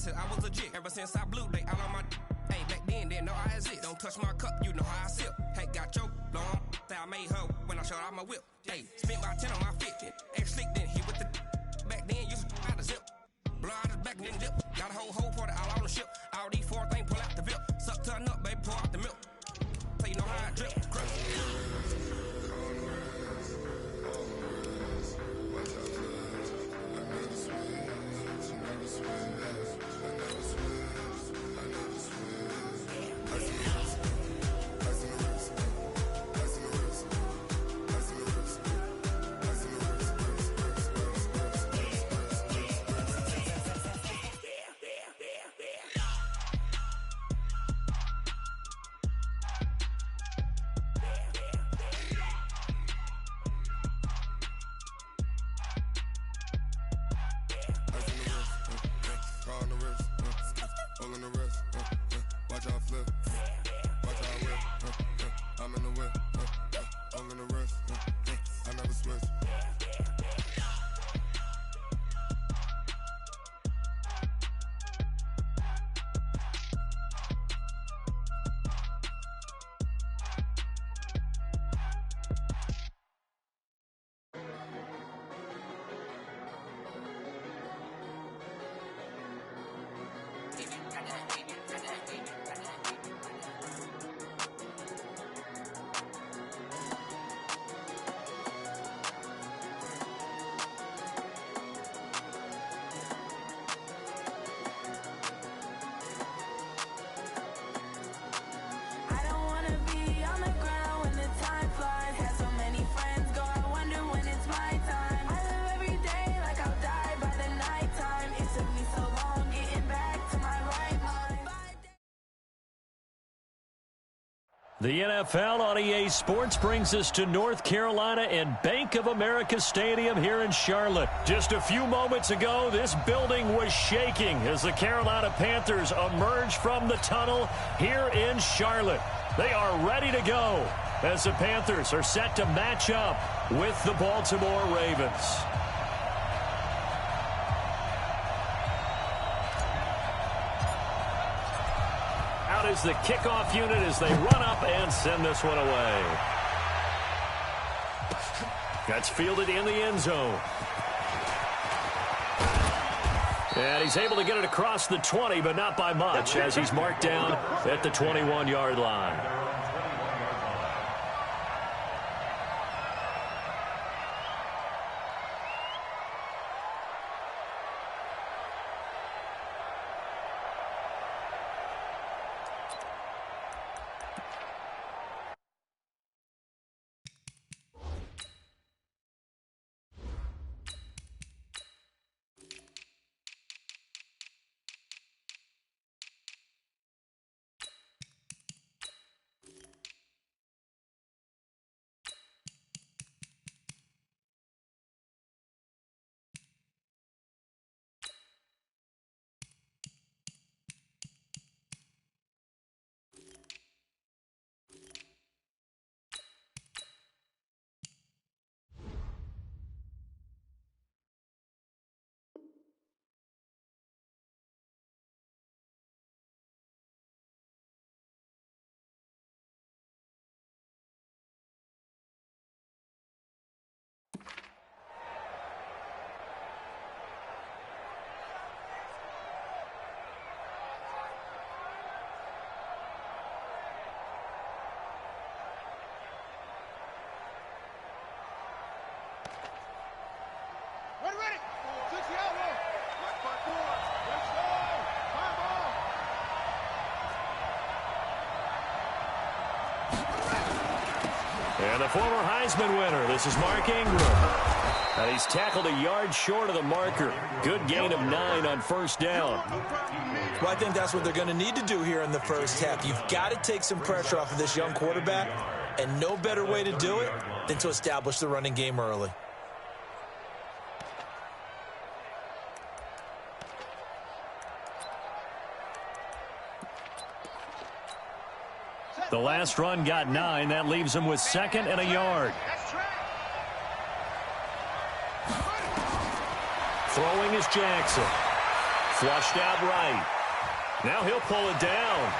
since I was a jit. Ever since I blew, they all on my. Hey, back then, didn't know I exist. Don't touch my cup, you know how I sip. Hey, got your long. Say I made her when I showed out my whip. Hey, spent about 10 on my fit. Ex-slick, then hit with the. Back then, you out the zip. Blow out his back and then dip. Got a whole party all on the ship. All these four things pull out the VIP. Suck to a nut, baby, pour out the milk. So you know how I drip. Crush. The NFL on EA Sports brings us to North Carolina and Bank of America Stadium here in Charlotte. Just a few moments ago, this building was shaking as the Carolina Panthers emerge from the tunnel here in Charlotte. They are ready to go as the Panthers are set to match up with the Baltimore Ravens. Is the kickoff unit as they run up and send this one away. That's fielded in the end zone. And he's able to get it across the 20, but not by much as he's marked down at the 21-yard line. And the former Heisman winner, this is Mark Ingram. And he's tackled a yard short of the marker. Good gain of 9 on first down. Well, I think that's what they're going to need to do here in the first half. You've got to take some pressure off of this young quarterback, and no better way to do it than to establish the running game early. The last run got 9. That leaves him with 2nd and a yard. Throwing is Jackson. Flushed out right. Now he'll pull it down.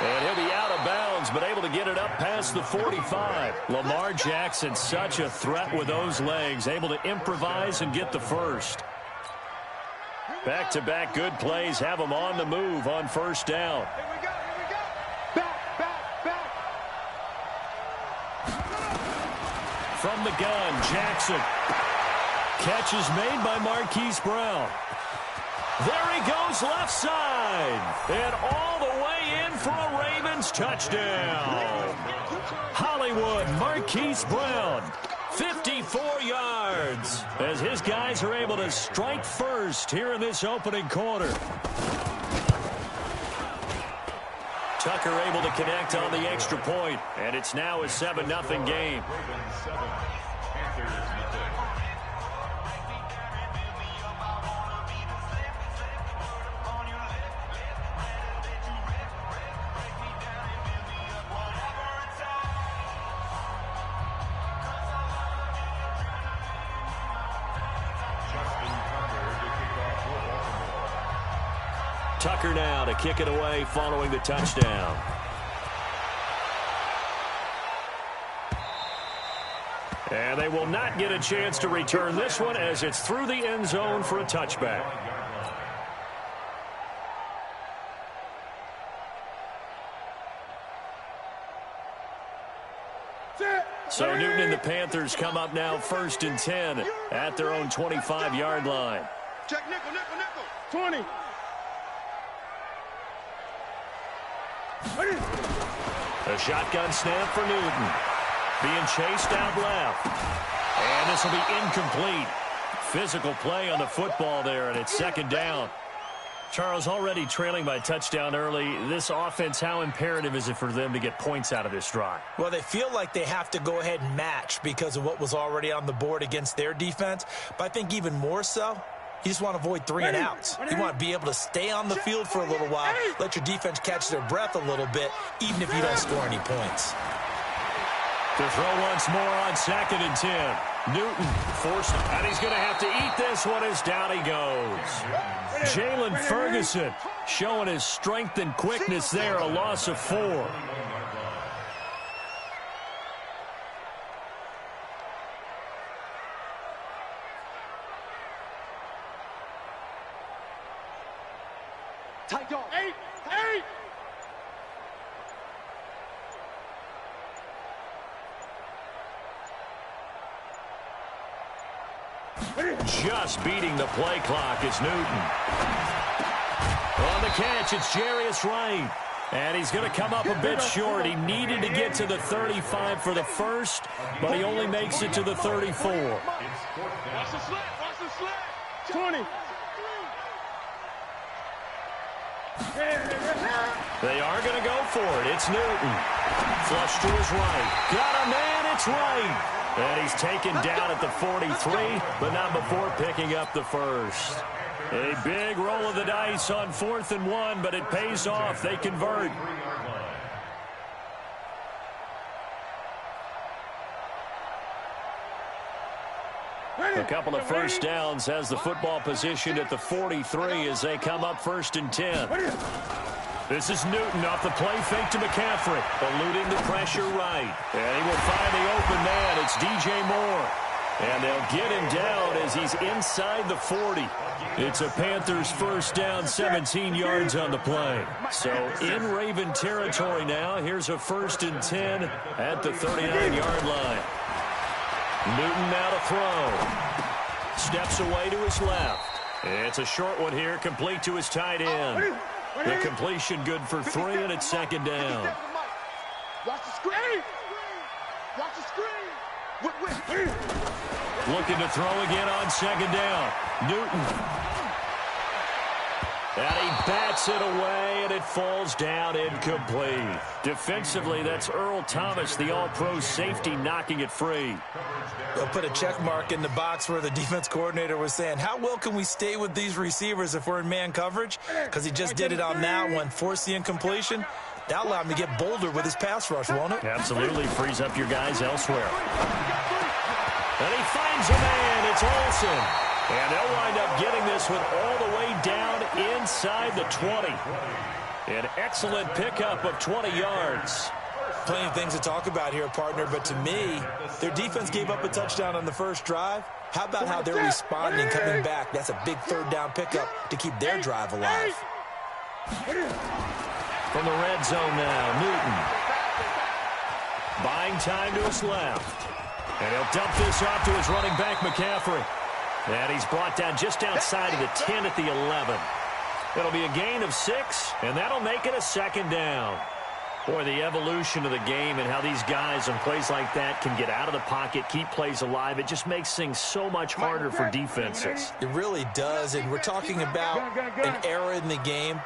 And he'll be out of bounds, but able to get it up past the 45. Lamar Jackson, such a threat with those legs, able to improvise and get the first. Back-to-back good plays have him on the move on first down. Here we go. Back. From the gun, Jackson. Catch is made by Marquise Brown. There he goes left side. And all the way in for a Ravens touchdown. Hollywood, Marquise Brown. 54 yards as his guys are able to strike first here in this opening quarter. Tucker able to connect on the extra point, and it's now a 7-0 game. Tucker now to kick it away following the touchdown. And they will not get a chance to return this one as it's through the end zone for a touchback. So Newton and the Panthers come up now 1st and 10 at their own 25-yard line. Check nickel. 20. A shotgun snap for Newton. Being chased out left. And this will be incomplete. Physical play on the football there, and it's 2nd down. Charles, already trailing by touchdown early. This offense, how imperative is it for them to get points out of this drive? Well, they feel like they have to go ahead and match because of what was already on the board against their defense. But I think even more so, you just want to avoid 3 and outs. You want to be able to stay on the field for a little while, let your defense catch their breath a little bit, even if you don't score any points. To throw once more on 2nd and 10. Newton forced it, and he's going to have to eat this one as down he goes. Jalen Ferguson showing his strength and quickness there, a loss of 4. Tight dog. 8. Just beating the play clock is Newton. On the catch, it's Jarius Wright. And he's going to come up a bit short. He needed to get to the 35 for the first, but he only makes it to the 34. Watch the slant. 20. They are going to go for it. It's Newton. Flush to his right. Got a man, it's Wright. And he's taken down at the 43, but not before picking up the first. A big roll of the dice on 4th and 1, but it pays off. They convert. A couple of first downs has the football position at the 43 as they come up 1st and 10. This is Newton off the play fake to McCaffrey, eluding the pressure right. And he will find the open man. It's DJ Moore. And they'll get him down as he's inside the 40. It's a Panthers first down, 17 yards on the play. So in Raven territory now. Here's a 1st and 10 at the 39-yard line. Newton now to throw. Steps away to his left. It's a short one here, complete to his tight end. The completion good for 3, and it's 2nd down. Watch the screen. Looking to throw again on 2nd down. Newton. And he bats it away, and it falls down incomplete. Defensively, that's Earl Thomas, the all-pro safety, knocking it free. They'll put a check mark in the box where the defense coordinator was saying, how well can we stay with these receivers if we're in man coverage? Because he just did it on that one, forced the incompletion. That'll allow him to get bolder with his pass rush, won't it? Absolutely, frees up your guys elsewhere. And he finds a man. It's Olsen. And they'll wind up getting this one all the way down inside the 20. An excellent pickup of 20 yards. Plenty of things to talk about here, partner, but to me, their defense gave up a touchdown on the first drive. How about how they're responding and coming back? That's a big third down pickup to keep their drive alive. From the red zone now, Newton. Buying time to his left. And he'll dump this off to his running back, McCaffrey. And he's brought down just outside of the 10 at the 11. It'll be a gain of 6, and that'll make it a second down. Boy, the evolution of the game and how these guys on plays like that can get out of the pocket, keep plays alive, it just makes things so much harder for defenses. It really does, and we're talking about an era in the game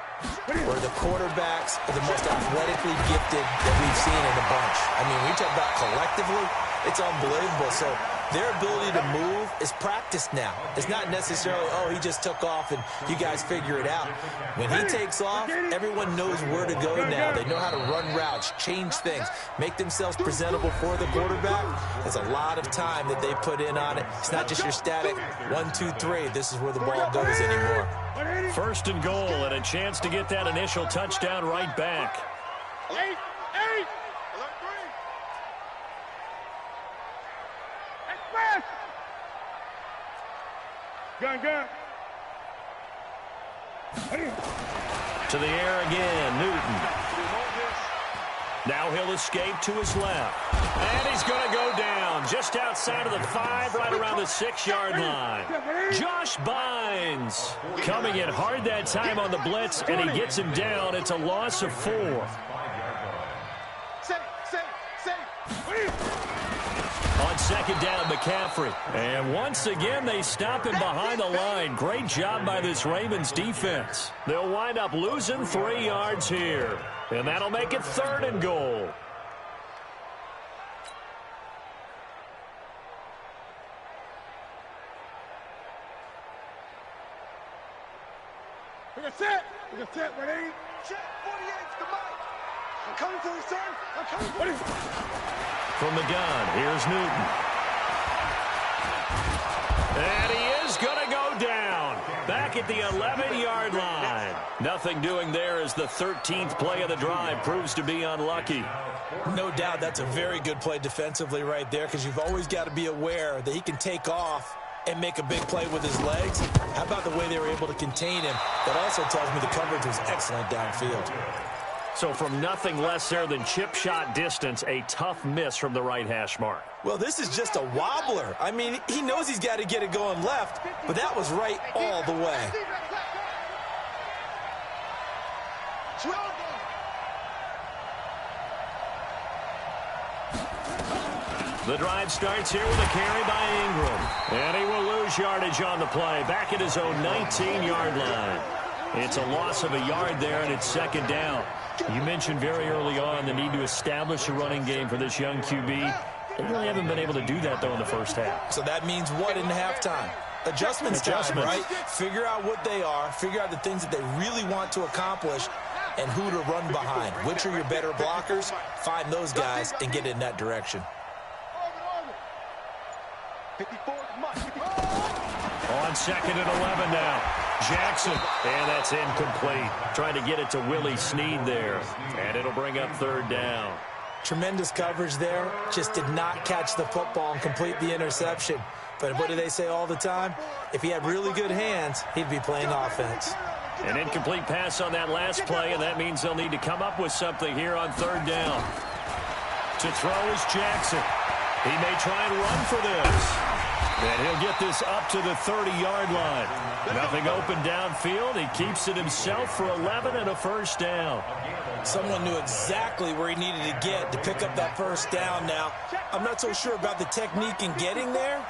where the quarterbacks are the most athletically gifted that we've seen in a bunch. I mean, when you talk about collectively, it's unbelievable. So their ability to move is practiced now. It's not necessarily, oh, he just took off and you guys figure it out. When he takes off, everyone knows where to go now. They know how to run routes, change things, make themselves presentable for the quarterback. There's a lot of time that they put in on it. It's not just your static 1, 2, 3. This is where the ball goes anymore. First and goal, and a chance to get that initial touchdown right back. 8. Express. Gun. To the air again, Newton. Now he'll escape to his left. And he's going to go down just outside of the 5, right around the 6-yard line. Josh Bynes coming in hard that time on the blitz, and he gets him down. It's a loss of 4. On second down, McCaffrey. And once again, they stop him behind the line. Great job by this Ravens defense. They'll wind up losing 3 yards here. And that'll make it third and goal. We got set, ready? Check, 48's the mic. I'm coming for you, son. I'm coming for you. From the gun, here's Newton. And he is going to go down. Back at the 11-yard line. Nothing doing there as the 13th play of the drive proves to be unlucky. No doubt that's a very good play defensively right there, because you've always got to be aware that he can take off and make a big play with his legs. How about the way they were able to contain him? That also tells me the coverage was excellent downfield. So from nothing less there than chip shot distance, a tough miss from the right hash mark. Well, this is just a wobbler. I mean, he knows he's got to get it going left, but that was right all the way. The drive starts here with a carry by Ingram. And he will lose yardage on the play, back at his own 19-yard line. It's a loss of a yard there, and it's second down. You mentioned very early on the need to establish a running game for this young QB. They really haven't been able to do that, though, in the first half. So that means what in halftime? Adjustments time, right? Figure out what they are, figure out the things that they really want to accomplish, and who to run behind. Which are your better blockers? Find those guys and get in that direction. On second and 11 now. Jackson, and that's incomplete. Trying to get it to Willie Snead there. And it'll bring up third down. Tremendous coverage there. Just did not catch the football and complete the interception. But what do they say all the time? If he had really good hands, he'd be playing offense. An incomplete pass on that last play, and that means they'll need to come up with something here on third down. To throw is Jackson. He may try and run for this. And he'll get this up to the 30-yard line. Nothing open downfield. He keeps it himself for 11 and a first down. Someone knew exactly where he needed to get to pick up that first down now. I'm not so sure about the technique in getting there,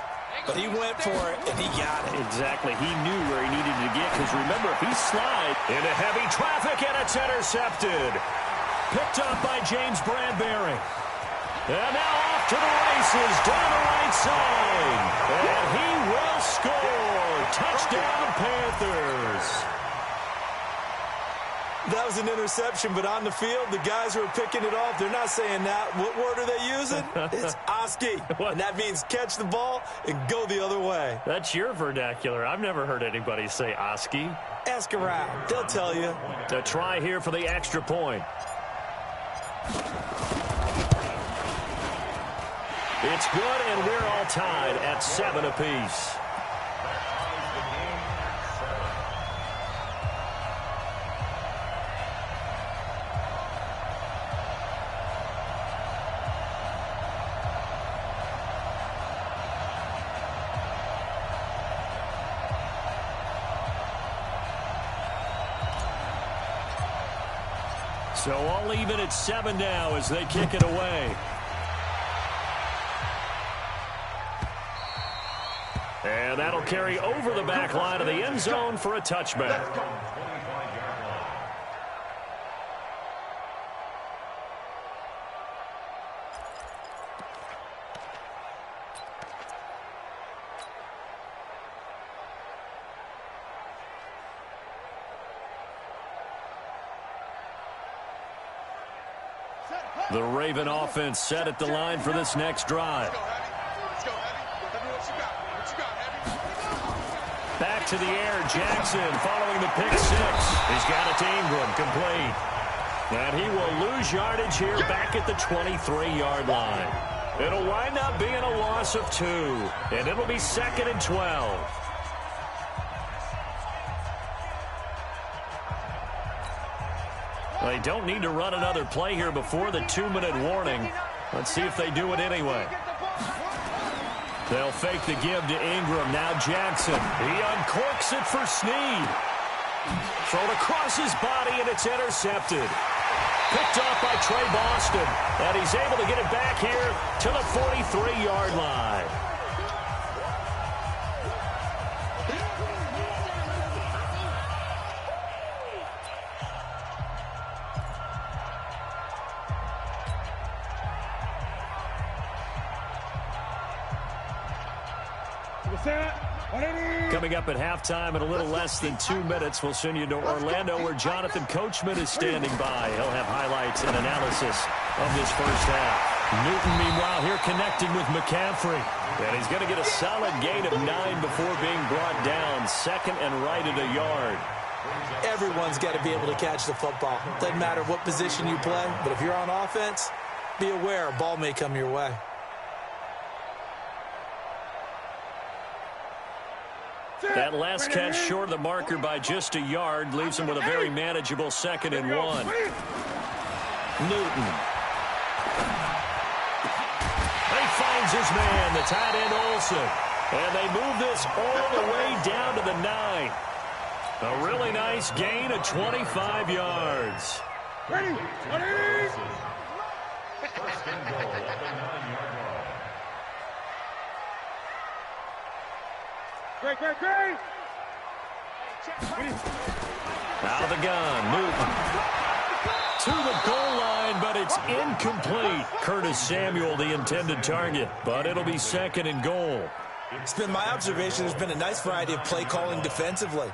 but he went for it, and he got it. Exactly. He knew where he needed to get, because remember, if he slides into heavy traffic, and it's intercepted. Picked up by James Bradbury. And now off to the races, down the right side. And he will score. Touchdown, Panthers. That was an interception, but on the field, the guys who are picking it off, they're not saying that. What word are they using? It's Oski, and that means catch the ball and go the other way. That's your vernacular. I've never heard anybody say Oski. Ask around. They'll tell you. A try here for the extra point. It's good, and we're all tied at 7 apiece. So all even at 7 now as they kick it away. And that'll carry over the back line of the end zone for a touchback. The Raven offense set at the line for this next drive. Back to the air, Jackson following the pick six. He's got it to Ingram, complete. And he will lose yardage here back at the 23-yard line. It'll wind up being a loss of 2, and it'll be 2nd and 12. They don't need to run another play here before the 2-minute warning. Let's see if they do it anyway. They'll fake the give to Ingram. Now Jackson. He uncorks it for Snead. Thrown across his body, and it's intercepted. Picked off by Trey Boston. And he's able to get it back here to the 43-yard line. Coming up at halftime in a little less than 2 minutes, we'll send you to Orlando where Jonathan Coachman is standing by. He'll have highlights and analysis of this first half. Newton, meanwhile, here connecting with McCaffrey. And he's going to get a solid gain of 9 before being brought down. 2nd and right at a yard. Everyone's got to be able to catch the football. Doesn't matter what position you play, but if you're on offense, be aware a ball may come your way. That last catch short of the marker by just a yard leaves him with a very manageable 2nd and 1. Newton. He finds his man, the tight end Olsen. And they move this all the way down to the 9. A really nice gain of 25 yards. Ready? First and goal at the 9-yard line. Great. Out of the gun, Newton. To the goal line, but it's incomplete. Curtis Samuel, the intended target, but it'll be 2nd and goal. It's been my observation there's been a nice variety of play calling defensively.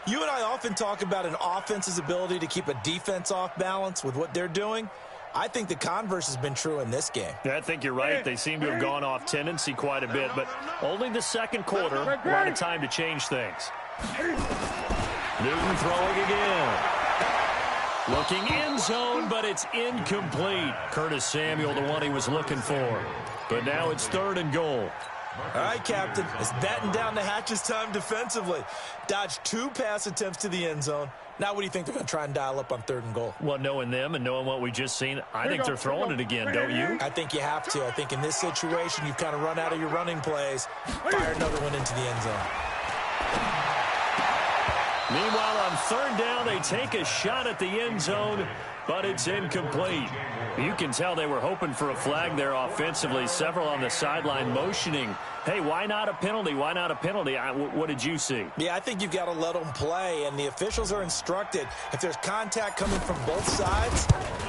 You and I often talk about an offense's ability to keep a defense off balance with what they're doing. I think the converse has been true in this game. Yeah, I think you're right. They seem to have gone off tendency quite a bit, but only the second quarter, a lot of time to change things. Newton throwing again. Looking end zone, but it's incomplete. Curtis Samuel, the one he was looking for. But now it's 3rd and goal. All right, Captain. It's batten down the hatches time defensively. Dodged 2 pass attempts to the end zone. Now what do you think they're going to try and dial up on 3rd and goal? Well, knowing them and knowing what we just seen, I think they're throwing it again, don't you? I think you have to. I think in this situation, you've kind of run out of your running plays. Fire another one into the end zone. Meanwhile, on 3rd down, they take a shot at the end zone, but it's incomplete. You can tell they were hoping for a flag there offensively. Several on the sideline motioning, hey, why not a penalty? Why not a penalty? What did you see? Yeah, I think you've got to let them play, and the officials are instructed. If there's contact coming from both sides,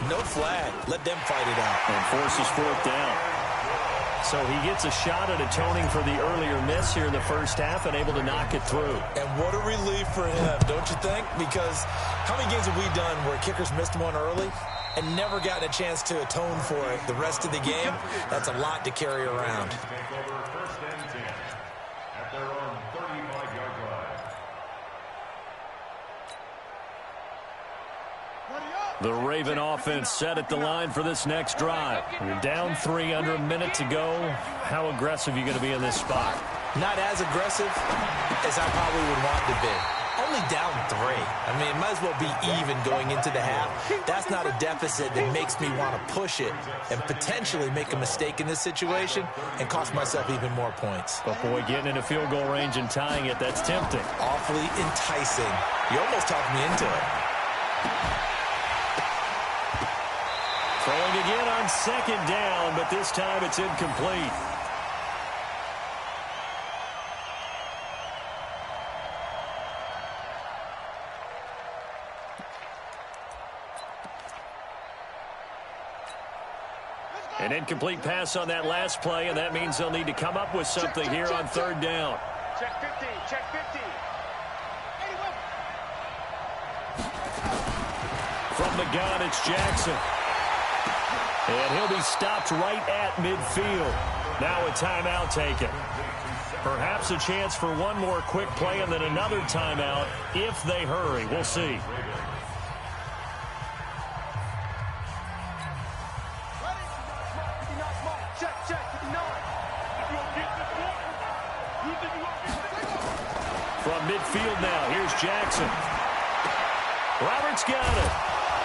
no flag. Let them fight it out. And forces 4th down. So he gets a shot at atoning for the earlier miss here in the first half and able to knock it through. And what a relief for him, don't you think? Because how many games have we done where kickers missed one early and never gotten a chance to atone for it the rest of the game? That's a lot to carry around. First and 10 at their own 35-yard line. The Raven offense set at the line for this next drive. You're down 3 under a minute to go. How aggressive are you going to be in this spot? Not as aggressive as I probably would want to be. Only down 3. I mean, it might as well be even going into the half. That's not a deficit that makes me want to push it and potentially make a mistake in this situation and cost myself even more points. But boy, getting into field goal range and tying it, that's tempting. Awfully enticing. You almost talked me into it. Throwing again on second down, but this time it's incomplete. An incomplete pass on that last play, and that means they'll need to come up with something here on third down. Check 15, check 15. From the gun, it's Jackson. And he'll be stopped right at midfield. Now a timeout taken. Perhaps a chance for one more quick play and then another timeout if they hurry. We'll see. From midfield now, here's Jackson. Roberts got it.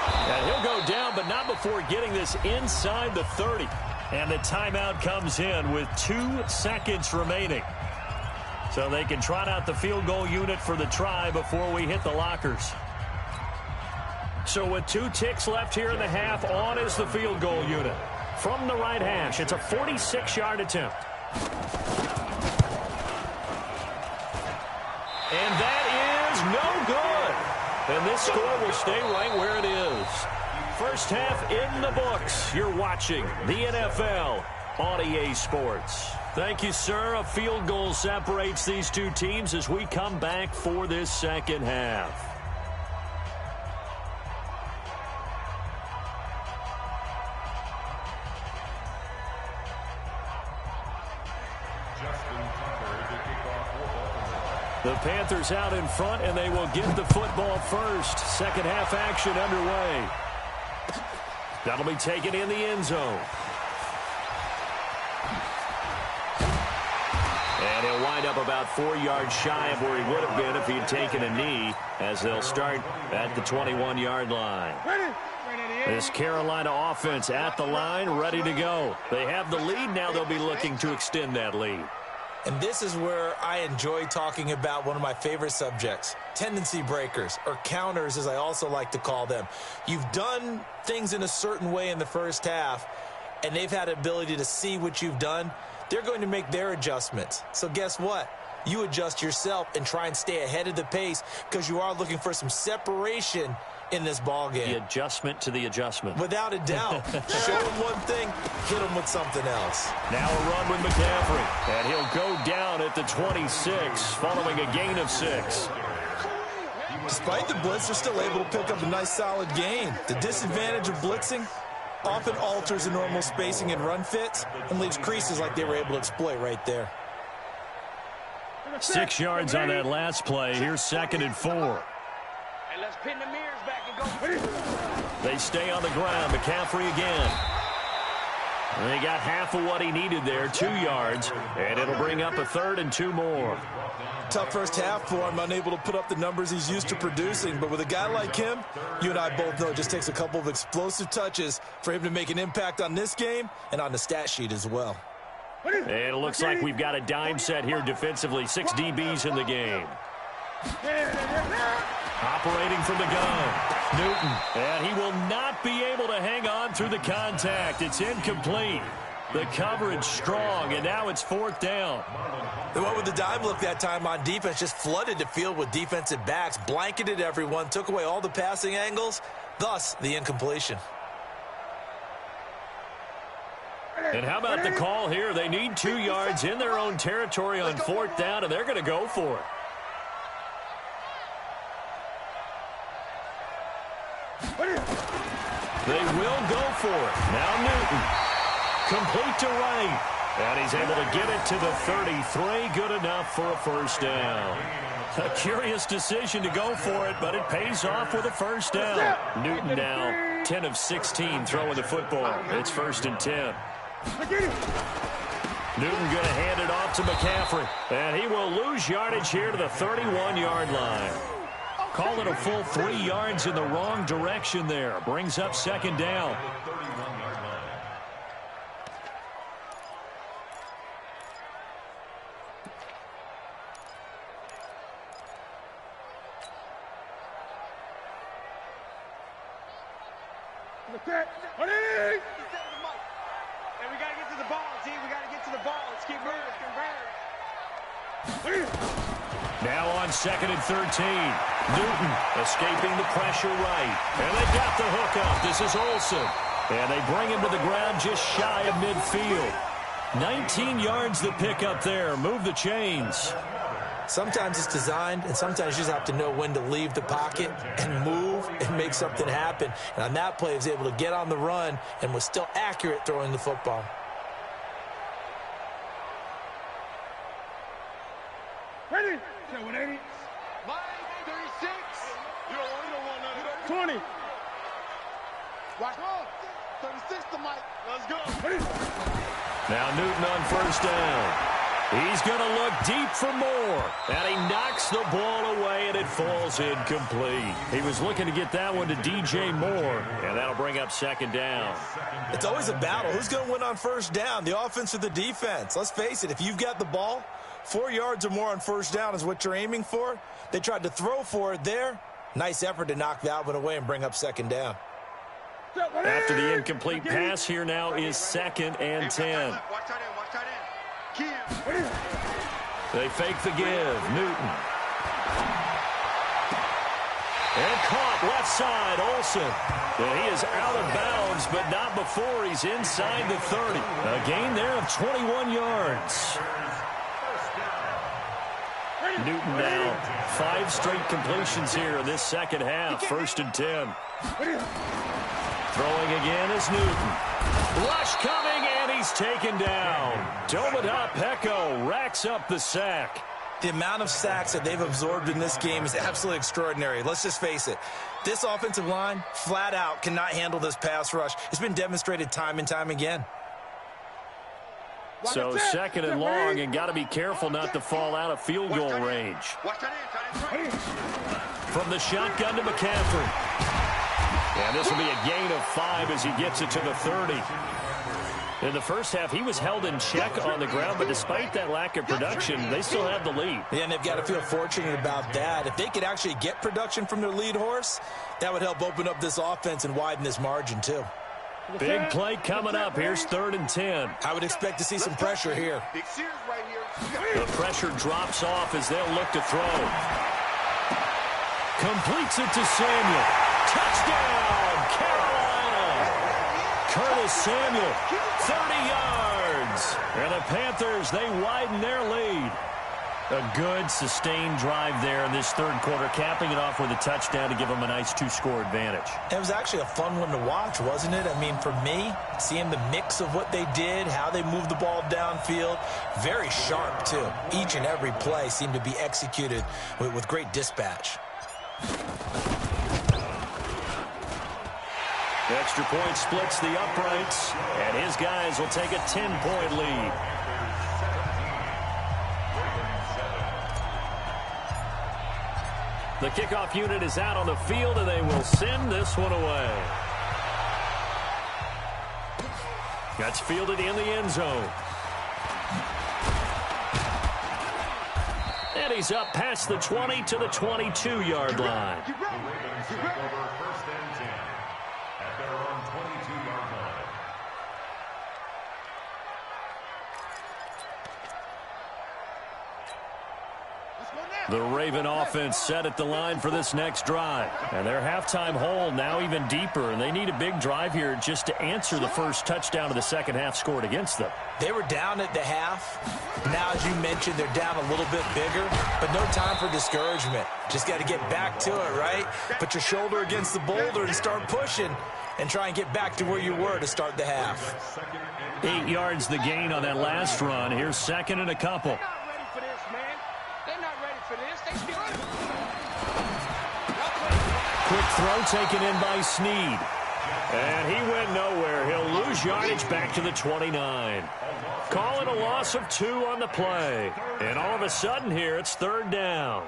And he'll go down, but not before getting this inside the 30. And the timeout comes in with 2 seconds remaining. So they can trot out the field goal unit for the try before we hit the lockers. So with 2 ticks left here in the half, on is the field goal unit. From the right hash, it's a 46-yard attempt. And that is no good. And this score will stay right where it is. First half in the books. You're watching the NFL on EA Sports. Thank you, sir. A field goal separates these two teams as we come back for this second half. The Panthers out in front, and they will get the football first. Second half action underway. That'll be taken in the end zone. And he'll wind up about 4 yards shy of where he would have been if he'd taken a knee, as they'll start at the 21-yard line. This Carolina offense at the line, ready to go. They have the lead. Now they'll be looking to extend that lead. And this is where I enjoy talking about one of my favorite subjects, tendency breakers, or counters as I also like to call them. You've done things in a certain way in the first half, and they've had the ability to see what you've done. They're going to make their adjustments. So guess what? You adjust yourself and try and stay ahead of the pace because you are looking for some separation in this ball game. The adjustment to the adjustment. Without a doubt. Show him one thing, hit him with something else. Now a run with McCaffrey. And he'll go down at the 26, following a gain of 6. Despite the blitz, they're still able to pick up a nice solid gain. The disadvantage of blitzing often alters the normal spacing and run fits and leaves creases like they were able to exploit right there. 6 yards on that last play. Here's 2nd and 4. And let's pin the mirrors back and go. They stay on the ground. McCaffrey again. And they got half of what he needed there, 2 yards, and it'll bring up a 3rd and 2 more. Tough first half for him, unable to put up the numbers he's used to producing. But with a guy like him, you and I both know it just takes a couple of explosive touches for him to make an impact on this game and on the stat sheet as well. And it looks like we've got a dime set here defensively. 6 DBs in the game. Operating from the gun, Newton. And he will not be able to hang on through the contact. It's incomplete. The coverage strong, and now it's 4th down. They went with the dime look that time on defense, just flooded the field with defensive backs, blanketed everyone, took away all the passing angles, thus the incompletion. And how about the call here? They need 2 yards in their own territory on 4th down, and they're going to go for it. They will go for it. Now Newton. Complete to right. And he's able to get it to the 33. Good enough for a first down. A curious decision to go for it, but it pays off with a first down. Newton now 10 of 16 throwing the football. It's 1st and 10. Newton going to hand it off to McCaffrey. And he will lose yardage here to the 31-yard line. Call it a full 3 yards in the wrong direction there. Brings up 2nd down. Hey, we got to get to the ball, team. We got to get to the ball. Let's keep moving. Now on 2nd and 13. Newton escaping the pressure right. And they got the hook up. This is Olsen. And they bring him to the ground just shy of midfield. 19 yards the pick up there. Move the chains. Sometimes it's designed, and sometimes you just have to know when to leave the pocket and move and make something happen. And on that play, he was able to get on the run and was still accurate throwing the football. Ready? 180. 36. You don't want none. 20. Watch on. 36 to Mike. Let's go. Now Newton on 1st down. He's going to look deep for more. And he knocks the ball away, and it falls incomplete. He was looking to get that one to DJ Moore, and that'll bring up 2nd down. It's always a battle. Who's going to win on 1st down, the offense or the defense? Let's face it, if you've got the ball, 4 yards or more on 1st down is what you're aiming for. They tried to throw for it there. Nice effort to knock that one away and bring up 2nd down. After the incomplete pass, here now is 2nd and 10. Watch that in. They fake the give. Newton. And caught left side, Olsen. And he is out of bounds, but not before he's inside the 30. A gain there of 21 yards. Newton now 5 straight completions here in this 2nd half. 1st and 10. Throwing again is Newton. Rush coming, and he's taken down. Domida Peko racks up the sack. The amount of sacks that they've absorbed in this game is absolutely extraordinary. Let's just face it. This offensive line, flat out, cannot handle this pass rush. It's been demonstrated time and time again. So 2nd and long, and got to be careful not to fall out of field goal range. From the shotgun to McCaffrey. And this will be a gain of 5 as he gets it to the 30. In the first half, he was held in check on the ground, but despite that lack of production, they still have the lead. Yeah, and they've got to feel fortunate about that. If they could actually get production from their lead horse, that would help open up this offense and widen this margin, too. Big play coming up. Here's 3rd and 10. I would expect to see some pressure here. The pressure drops off as they'll look to throw. Completes it to Samuel. Touchdown, Carolina. Curtis Samuel, 30 yards. And the Panthers, they widen their lead. A good, sustained drive there in this 3rd quarter, capping it off with a touchdown to give them a nice 2-score advantage. It was actually a fun one to watch, wasn't it? I mean, for me, seeing the mix of what they did, how they moved the ball downfield, very sharp, too. Each and every play seemed to be executed with great dispatch. Extra point splits the uprights, and his guys will take a 10-point lead. The kickoff unit is out on the field, and they will send this one away. That's fielded in the end zone. And he's up past the 20 to the 22-yard line. The Raven offense set at the line for this next drive. And their halftime hole now even deeper, and they need a big drive here just to answer the first touchdown of the second half scored against them. They were down at the half. Now, as you mentioned, they're down a little bit bigger, but no time for discouragement. Just got to get back to it, right? Put your shoulder against the boulder and start pushing and try and get back to where you were to start the half. 8 yards the gain on that last run. Here's second and a couple. Quick throw taken in by Snead. And he went nowhere. He'll lose yardage back to the 29. Calling a loss of 2 on the play. And all of a sudden here, it's third down.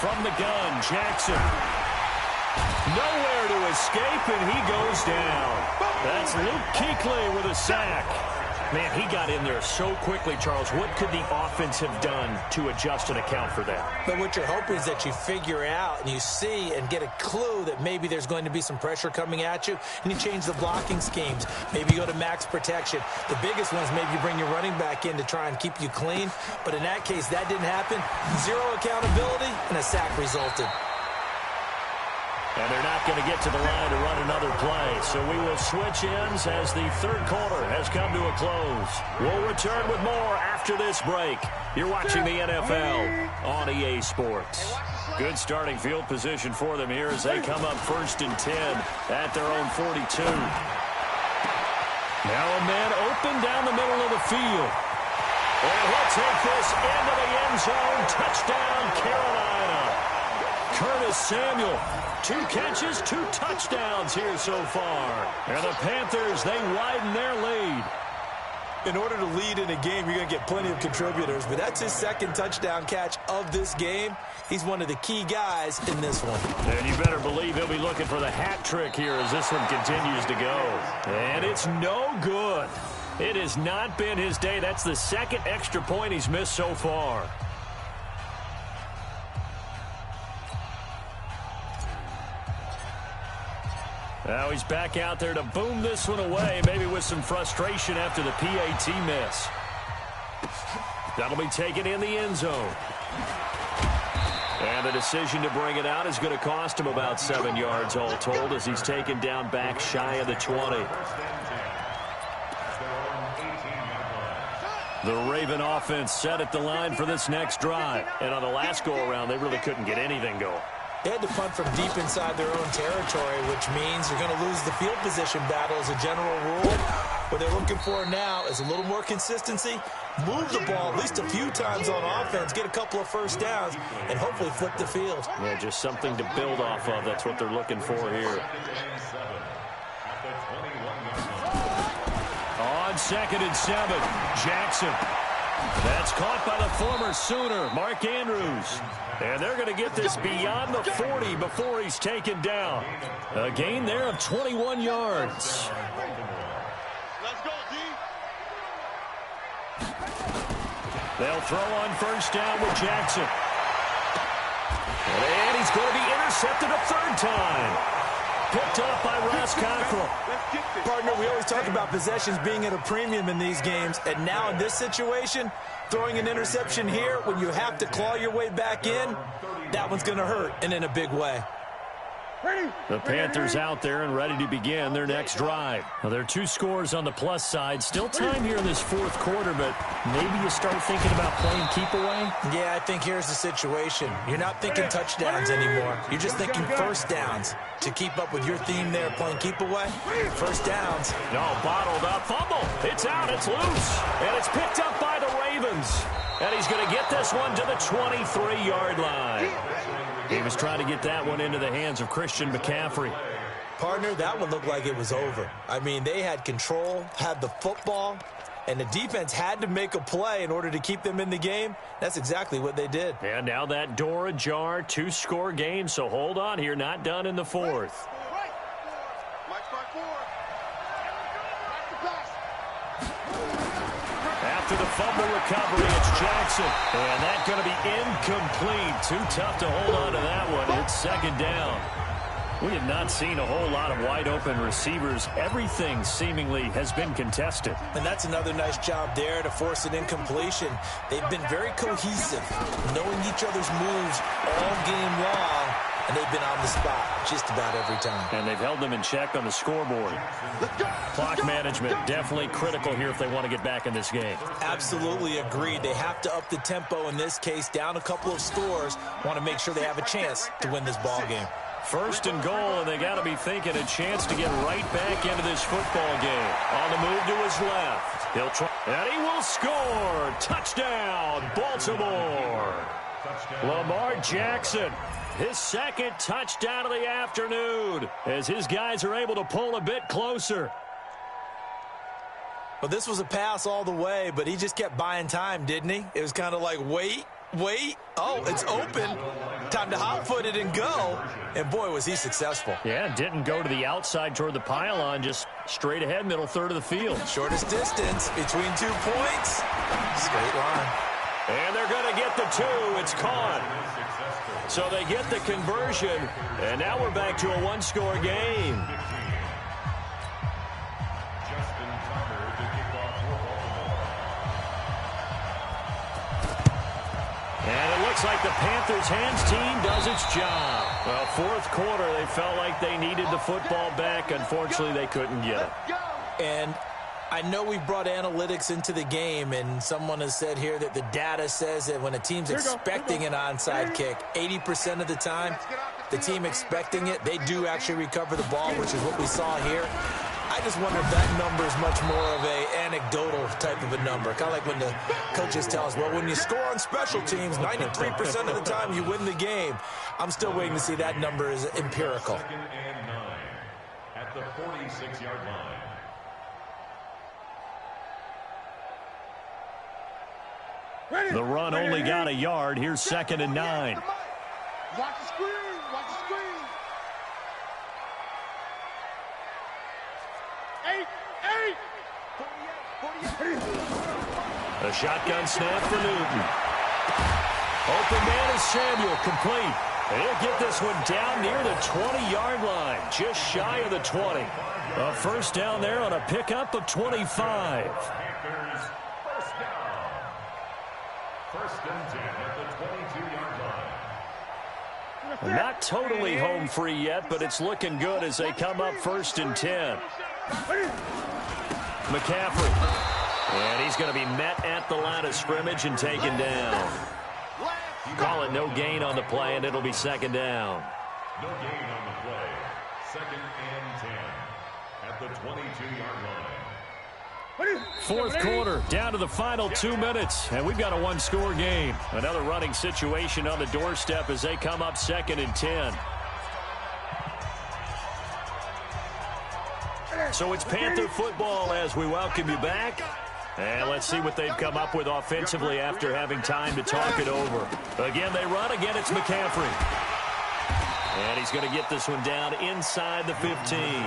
From the gun, Jackson. Nowhere to escape, and he goes down. That's Luke Kuechly with a sack. Man, he got in there so quickly, Charles. What could the offense have done to adjust and account for that? But what you're hoping is that you figure out and you see and get a clue that maybe there's going to be some pressure coming at you, and you change the blocking schemes. Maybe you go to max protection. The biggest one is maybe you bring your running back in to try and keep you clean. But in that case, that didn't happen. 0 accountability, and a sack resulted. And they're not going to get to the line to run another play. So we will switch ends as the third quarter has come to a close. We'll return with more after this break. You're watching the NFL on EA Sports. Good starting field position for them here as they come up 1st and 10 at their own 42. Now a man open down the middle of the field. And he'll take this into the end zone. Touchdown, Carolina. Curtis Samuel. 2 catches, 2 touchdowns here so far. And the Panthers, they widen their lead. In order to lead in a game, you're going to get plenty of contributors, but that's his second touchdown catch of this game. He's one of the key guys in this one. And you better believe he'll be looking for the hat trick here as this one continues to go. And it's no good. It has not been his day. That's the second extra point he's missed so far. Now he's back out there to boom this one away, maybe with some frustration after the PAT miss. That'll be taken in the end zone. And the decision to bring it out is going to cost him about 7 yards all told as he's taken down back shy of the 20. The Raven offense set at the line for this next drive. And on the last go-around, they really couldn't get anything going. They had to punt from deep inside their own territory, which means you're going to lose the field position battle as a general rule. What they're looking for now is a little more consistency, move the ball at least a few times on offense, get a couple of first downs, and hopefully flip the field. Yeah, just something to build off of. That's what they're looking for here. On 2nd and 7, Jackson. That's caught by the former Sooner, Mark Andrews. And they're going to get this beyond the 40 before he's taken down. A gain there of 21 yards. Let's go, D. They'll throw on first down with Jackson. And he's going to be intercepted a 3rd time. Picked up by Ross Cockrell. Partner, we always talk about possessions being at a premium in these games, and now in this situation, throwing an interception here when you have to claw your way back in, that one's going to hurt, and in a big way. The Panthers out there and ready to begin their next drive. Now, there are 2 scores on the plus side. Still time here in this 4th quarter, but maybe you start thinking about playing keep away? Yeah, I think here's the situation. You're not thinking touchdowns anymore. You're just thinking first downs. To keep up with your theme there, playing keep away, first downs. No, bottled up, fumble. It's out, it's loose. And it's picked up by the Ravens. And he's going to get this one to the 23-yard line. He was trying to get that one into the hands of Christian McCaffrey. Partner, that one looked like it was over. I mean, they had control, had the football, and the defense had to make a play in order to keep them in the game. That's exactly what they did. And now that door ajar, 2-score game, so hold on here, not done in the 4th. After the fumble recovery, it's Jackson. And that's going to be incomplete. Too tough to hold on to that one. It's 2nd down. We have not seen a whole lot of wide-open receivers. Everything seemingly has been contested. And that's another nice job there to force an incompletion. They've been very cohesive, knowing each other's moves all game long, and they've been on the spot just about every time. And they've held them in check on the scoreboard. Clock management definitely critical here if they want to get back in this game. Absolutely agreed. They have to up the tempo in this case, down a couple of scores. Want to make sure they have a chance to win this ball game. First and goal, and they got to be thinking a chance to get right back into this football game. On the move to his left. He'll try, and he will score. Touchdown, Baltimore. Lamar Jackson, his second touchdown of the afternoon, as his guys are able to pull a bit closer. Well, this was a pass all the way, but he just kept buying time, didn't he? It was kind of like, wait. Oh, it's open. Time to hot-foot it and go. And, boy, was he successful. Yeah, didn't go to the outside toward the pylon, just straight ahead, middle third of the field. Shortest distance between 2 points. Straight line. And they're going to get the 2. It's caught. So they get the conversion, and now we're back to a one-score game. And it looks like the Panthers' hands team does its job. Well, fourth quarter, they felt like they needed the football back. Unfortunately, they couldn't get it. And I know we brought analytics into the game, and someone has said here that the data says that when a team's expecting an onside kick, 80% of the time, the team expecting it, they do actually recover the ball, which is what we saw here. I just wonder if that number is much more of a anecdotal type of a number. Kind of like when the coaches tell us, well, when you score on special teams, 93% of the time you win the game. I'm still waiting to see that number is empirical. Second and 9 at the 46-yard line. The run only got a yard. Here's second and 9. Watch the screen. Watch the screen. 48. A shotgun snap for Newton. Open man is Samuel, complete. And he'll get this one down near the 20-yard line, just shy of the 20. A first down there on a pickup of 25. Panthers first down. First and 10 at the 22-yard line. Not totally home free yet, but it's looking good as they come up first and 10. McCaffrey. And he's going to be met at the line of scrimmage and taken down. Call it no gain on the play, and it'll be second down. No gain on the play. Second and 10 at the 22-yard line. Fourth quarter, down to the final 2 minutes, and we've got a one-score game. Another running situation on the doorstep as they come up second and 10. So it's Panther football as we welcome you back. And let's see what they've come up with offensively after having time to talk it over. Again, they run. Again, it's McCaffrey. And he's going to get this one down inside the 15.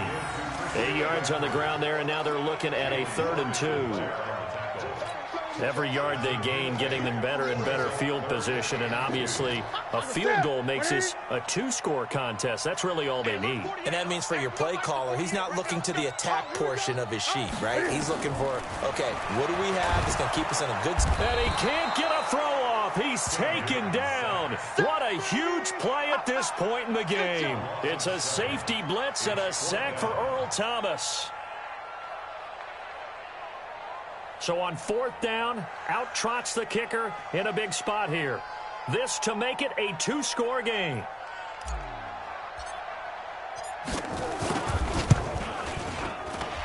8 yards on the ground there, and now they're looking at a 3rd and 2. Every yard they gain, getting them better and better field position. And obviously, a field goal makes this a 2-score contest. That's really all they need. And that means for your play caller, he's not looking to the attack portion of his sheet, right? He's looking for, okay, what do we have that's going to keep us in a good spot? And he can't get a throw off. He's taken down. What a huge play at this point in the game. It's a safety blitz and a sack for Earl Thomas. So on 4th down, out trots the kicker in a big spot here. This to make it a 2-score game.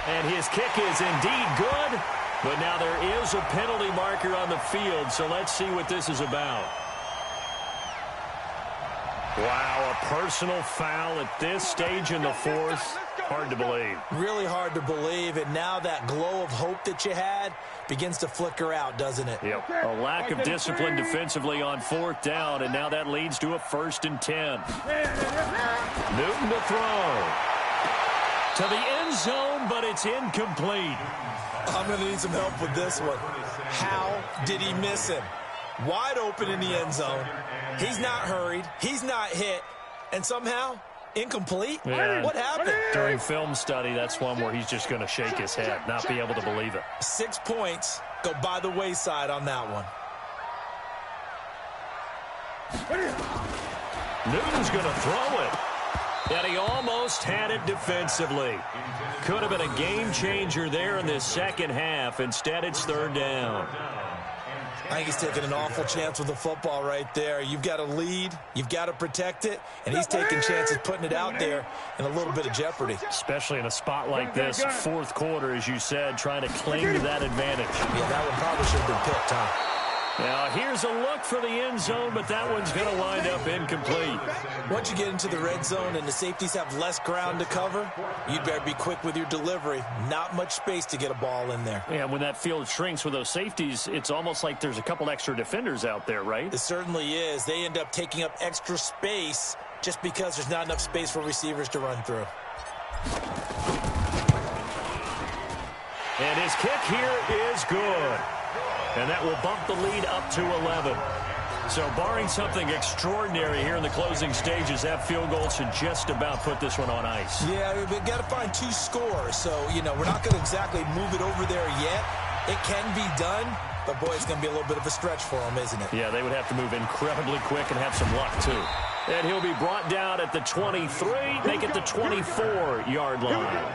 And his kick is indeed good, but now there is a penalty marker on the field, so let's see what this is about. Wow, a personal foul at this stage in the 4th. Hard to believe. Really hard to believe, and now that glow of hope that you had begins to flicker out, doesn't it? Yep. A lack of discipline defensively on 4th down, and now that leads to a 1st and 10. Newton to throw. To the end zone, but it's incomplete. I'm going to need some help with this one. How did he miss him? Wide open in the end zone. He's not hurried. He's not hit. And somehow Incomplete? Yeah. What happened? During film study, that's one where he's just going to shake his head, not be able to believe it. 6 points go by the wayside on that one. Newton's going to throw it. And he almost had it defensively. Could have been a game changer there in this second half. Instead, it's third down. I think he's taking an awful chance with the football right there. You've got to lead, you've got to protect it, and he's taking chances putting it out there in a little bit of jeopardy. Especially in a spot like this, fourth quarter, as you said, trying to cling to that advantage. Yeah, that one probably should have been picked, huh? Now, here's a look for the end zone, but that one's going to wind up incomplete. Once you get into the red zone and the safeties have less ground to cover, you'd better be quick with your delivery. Not much space to get a ball in there. Yeah, when that field shrinks with those safeties, it's almost like there's a couple extra defenders out there, right? It certainly is. They end up taking up extra space just because there's not enough space for receivers to run through. And his kick here is good. And that will bump the lead up to 11. So barring something extraordinary here in the closing stages, that field goal should just about put this one on ice. Yeah, we've got to find 2 scores. So, you know, we're not going to exactly move it over there yet. It can be done, but, boy, it's going to be a little bit of a stretch for them, isn't it? Yeah, they would have to move incredibly quick and have some luck, too. And he'll be brought down at the 23, make it the 24-yard line.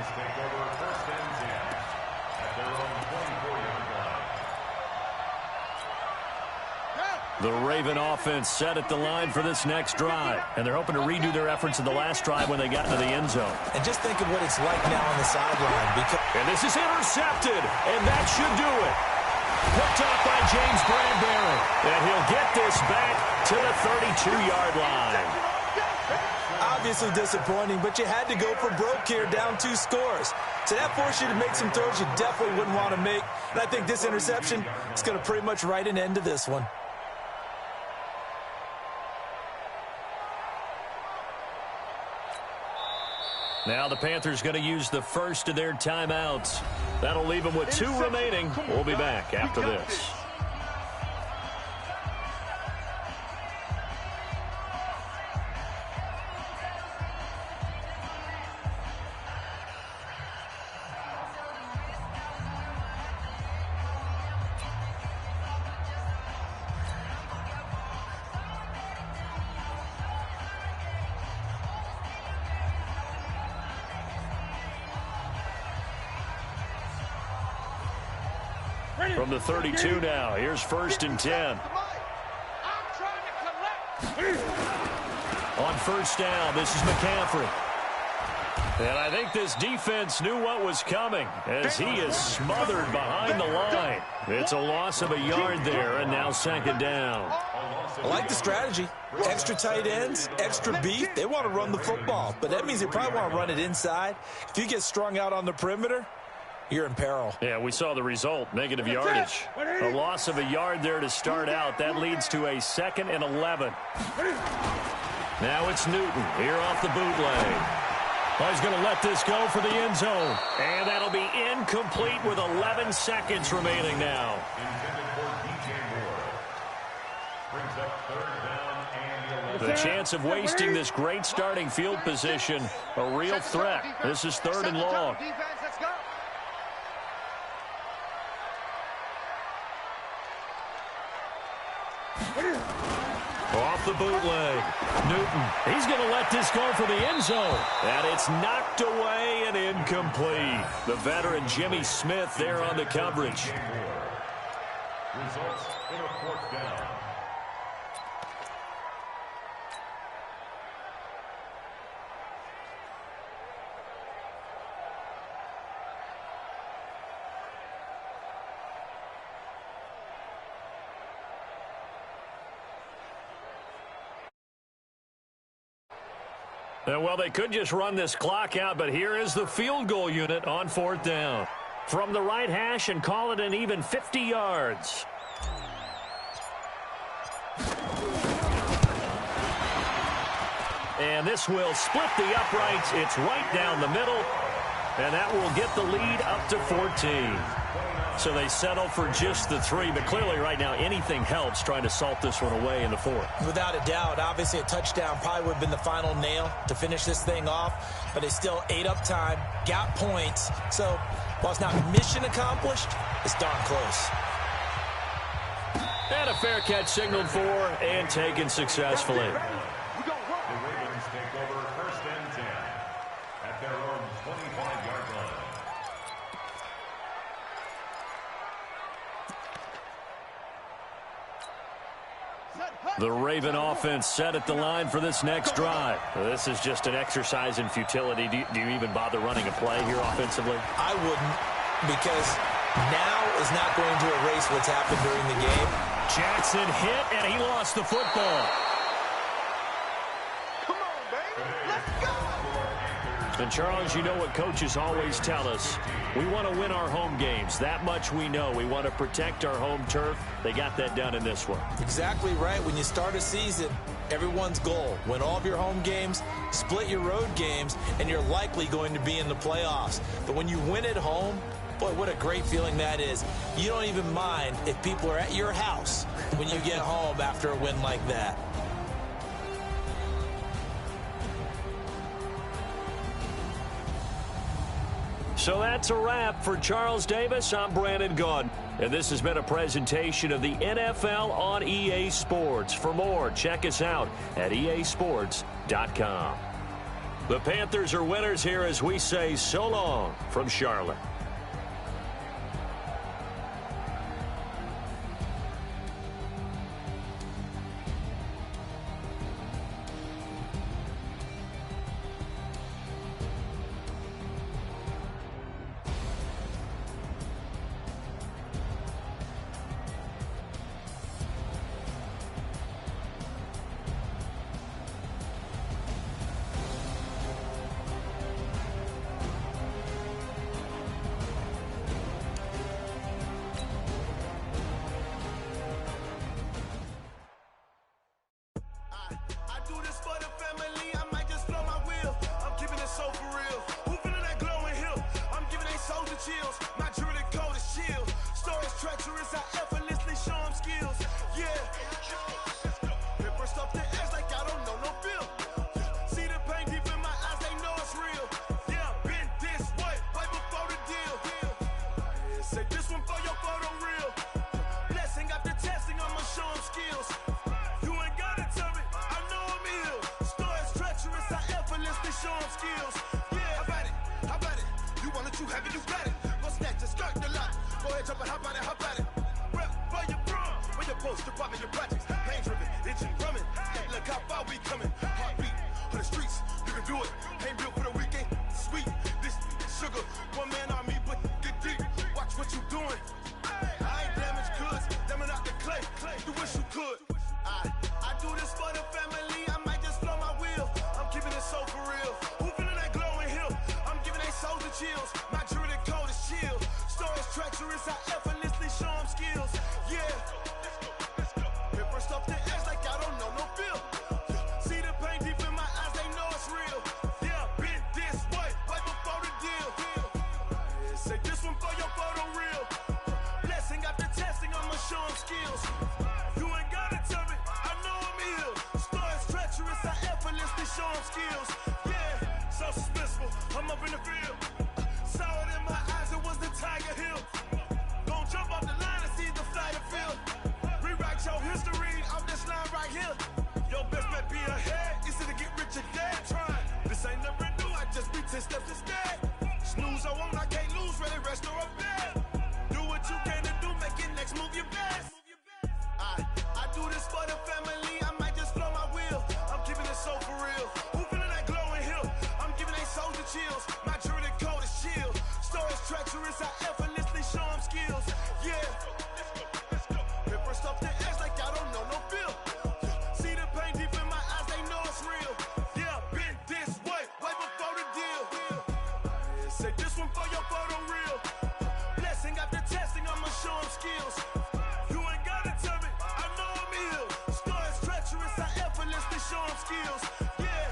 The Raven offense set at the line for this next drive. And they're hoping to redo their efforts in the last drive when they got into the end zone. And just think of what it's like now on the sideline. And this is intercepted, and that should do it. Picked off by James Bradbury. And he'll get this back to the 32-yard line. Obviously disappointing, but you had to go for broke here, down 2 scores. So that forced you to make some throws you definitely wouldn't want to make. And I think this interception is going to pretty much write an end to this one. Now the Panthers going to use the first of their timeouts. That'll leave them with 2 remaining. We'll be back after this. From the 32 now, here's 1st and 10. On first down, this is McCaffrey. And I think this defense knew what was coming as he is smothered behind the line. It's a loss of a yard there, and now 2nd down. I like the strategy. Extra tight ends, extra beef. They want to run the football, but that means they probably want to run it inside. If you get strung out on the perimeter, you're in peril. Yeah, we saw the result, negative yardage. A loss of a yard there to start out. That leads to a 2nd and 11. Now it's Newton here off the bootleg. Oh, he's going to let this go for the end zone. And that'll be incomplete with 11 seconds remaining now. The chance of wasting this great starting field position, a real threat. This is 3rd and long. Off the bootleg. Newton, he's going to let this go for the end zone. And it's knocked away and incomplete. The veteran Jimmy Smith there on the coverage. Results in a 4th down. Well, they could just run this clock out, but here is the field goal unit on 4th down. From the right hash and call it an even 50 yards. And this will split the uprights. It's right down the middle, and that will get the lead up to 14. So they settle for just the 3, but clearly right now anything helps trying to salt this one away in the 4th. Without a doubt, obviously a touchdown probably would have been the final nail to finish this thing off, but they still ate up time, got points. So while it's not mission accomplished, it's darn close. And a fair catch signaled for and taken successfully. The Ravens take over 1st and 10 at their own 25-yard line. The Raven offense set at the line for this next drive. This is just an exercise in futility. Do you even bother running a play here offensively? I wouldn't, because now is not going to erase what's happened during the game. Jackson hit, and he lost the football. Come on, baby. Let's go. And, Charles, you know what coaches always tell us. We want to win our home games. That much we know. We want to protect our home turf. They got that done in this one. Exactly right. When you start a season, everyone's goal, win all of your home games, split your road games, and you're likely going to be in the playoffs. But when you win at home, boy, what a great feeling that is. You don't even mind if people are at your house when you get home after a win like that. So that's a wrap for Charles Davis. I'm Brandon Gaudin, and this has been a presentation of the NFL on EA Sports. For more, check us out at easports.com. The Panthers are winners here as we say so long from Charlotte. Skills, yeah.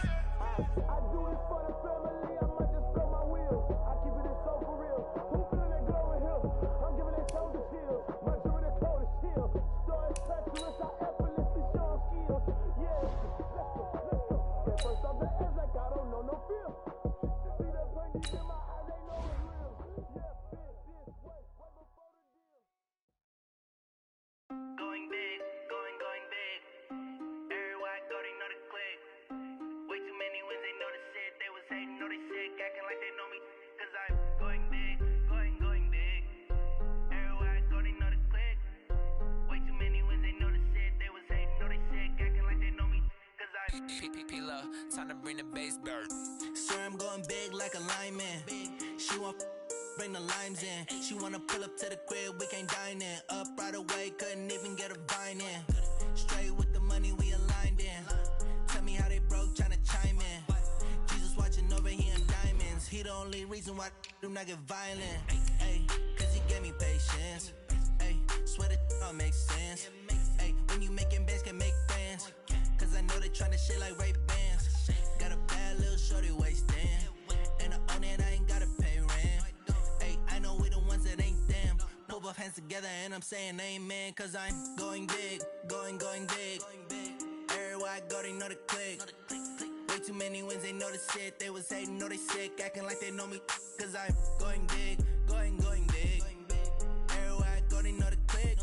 I do this for the family, I might just Going big, going big. Everywhere I go, they know the click. Way too many wins, they know the shit. They was hating, know they sick, acting like they know me. Cause I'm going big, going big. Everywhere I go, they know the click. Way too many wins, they know the shit. They was hating, know they sick, acting like they know me. Cause I'm P-P-P-Love, time to bring the bass bird. swear I'm going big like a lineman. She want bring the limes in. She wanna pull up to the crib, we can't dine in. Up right away, couldn't even get a vine in. Straight with the money, we aligned in. Tell me how they broke, tryna chime in. Jesus watching over here in diamonds. He the only reason why do not get violent. Ay, cause he gave me patience. Ay, swear that all makes sense. Ay, when you making bands, can make friends. Cause I know they tryna shit like Ray-Bans. Got a bad little shorty wasting. And I own it, I ain't gotta pay rent. Ay, I know we the ones that ain't them. Put both hands together and I'm saying amen. Cause I'm going big, going big. Everywhere I go, they know the click. Way too many wins, they know the shit. They was hating, know they sick, acting like they know me. Cause I'm going big, going big. Everywhere I go, they know the click.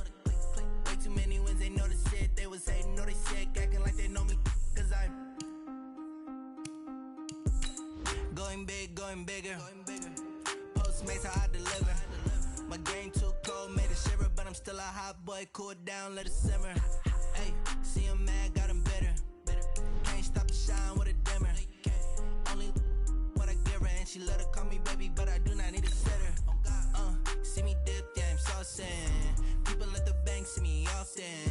Way too many wins, they know the shit. They was hating, know they sick, acting like they know me. Cause I'm going big, going bigger. Postmates how I deliver. My game too cold, made it shiver, but I'm still a hot boy. Cool it down, let it simmer. Hey, see him mad, got him bitter. Can't stop the shine with a dimmer. Only what I give her, and she let her call me baby, but I do not need a sitter. See me dip, yeah, I'm saucing. People at the bank see me often.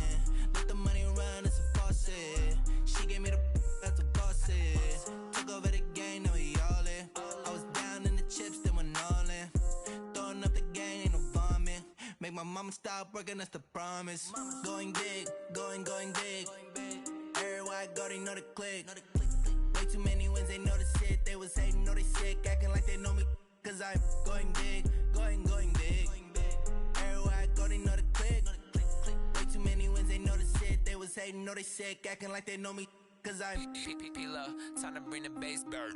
Let the money run, it's a faucet. She gave me the that's a boss is. Took over the game, now we all in. I was down in the chips, then went all in. Throwing up the game, ain't no vomit. Make my mama stop working, that's the promise. Going big, going big. Everywhere I go, they know the click. Way too many wins, they know the shit. They was hating, know they sick, acting like they know me. Cause I'm going big, going big. Everywhere I go, they know the click. Way too many wins, they know the shit. They was hating, know they sick, acting like they know me. Cause I'm P-P-P-Love, time to bring the bass bird.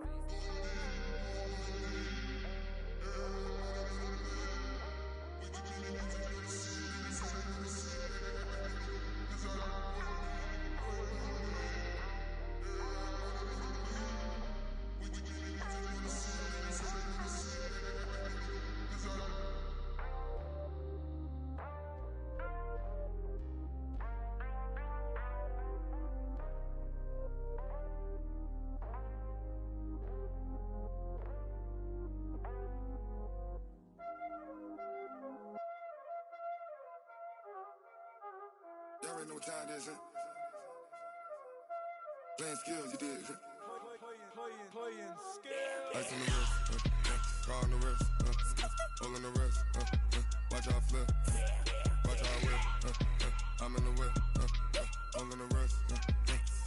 Y'all already know what time it is, huh? Playing skills, you did. Playing skills. Ice on the wrist, car on the wrist, hole on the wrist, watch how I flip, watch how I whip, I'm in the whip, hole on the wrist,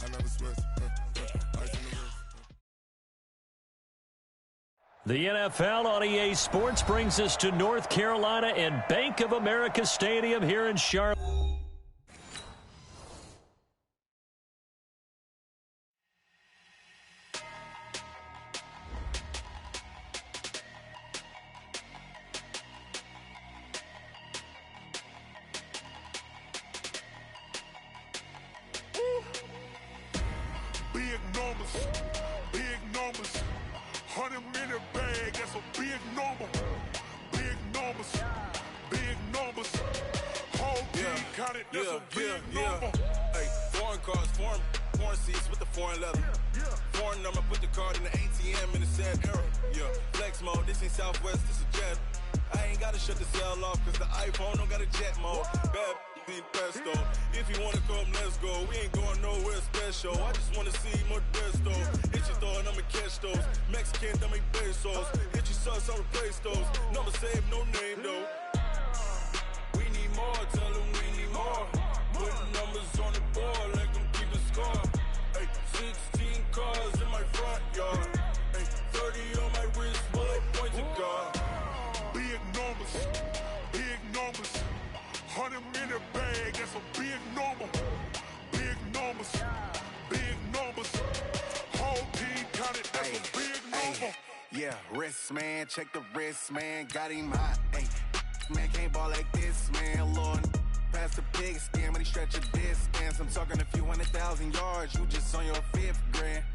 I never switch, ice on the wrist. The NFL on EA Sports brings us to North Carolina and Bank of America Stadium here in Charlotte. Big numbers, 100-minute bag, that's a big number. Big numbers, whole team counted, that's a big number. Hey, foreign cars, foreign seats with the foreign leather. Foreign number, put the card in the ATM in the sad era. Yeah, flex mode, this ain't Southwest, this is Jet. I ain't gotta shut the cell off, cause the iPhone don't got a jet mode. Bad need pesto. If you wanna come, let's go. We ain't going nowhere special. I just wanna see more Modesto. Hit your thought, I'ma catch those. Mexican, I'ma pesos. Hit your sus, I'll replace those. Number saved, no name though. We need more, tell them we need more. Putting numbers on the board, like them keep the score. Hey, 16 cars in my front yard. Hey, 30 on my wrist, bullet point to God. Big numbers, 100-minute bag, that's a big number. Big numbers, whole team counted, that's a big Yeah, wrist, man, check the wrist, man, got him hot. Hey, man, can't ball like this, man, Lord. Past the pig skin, when he stretch a distance. I'm talking a few 100,000 yards, you just on your 5th grand.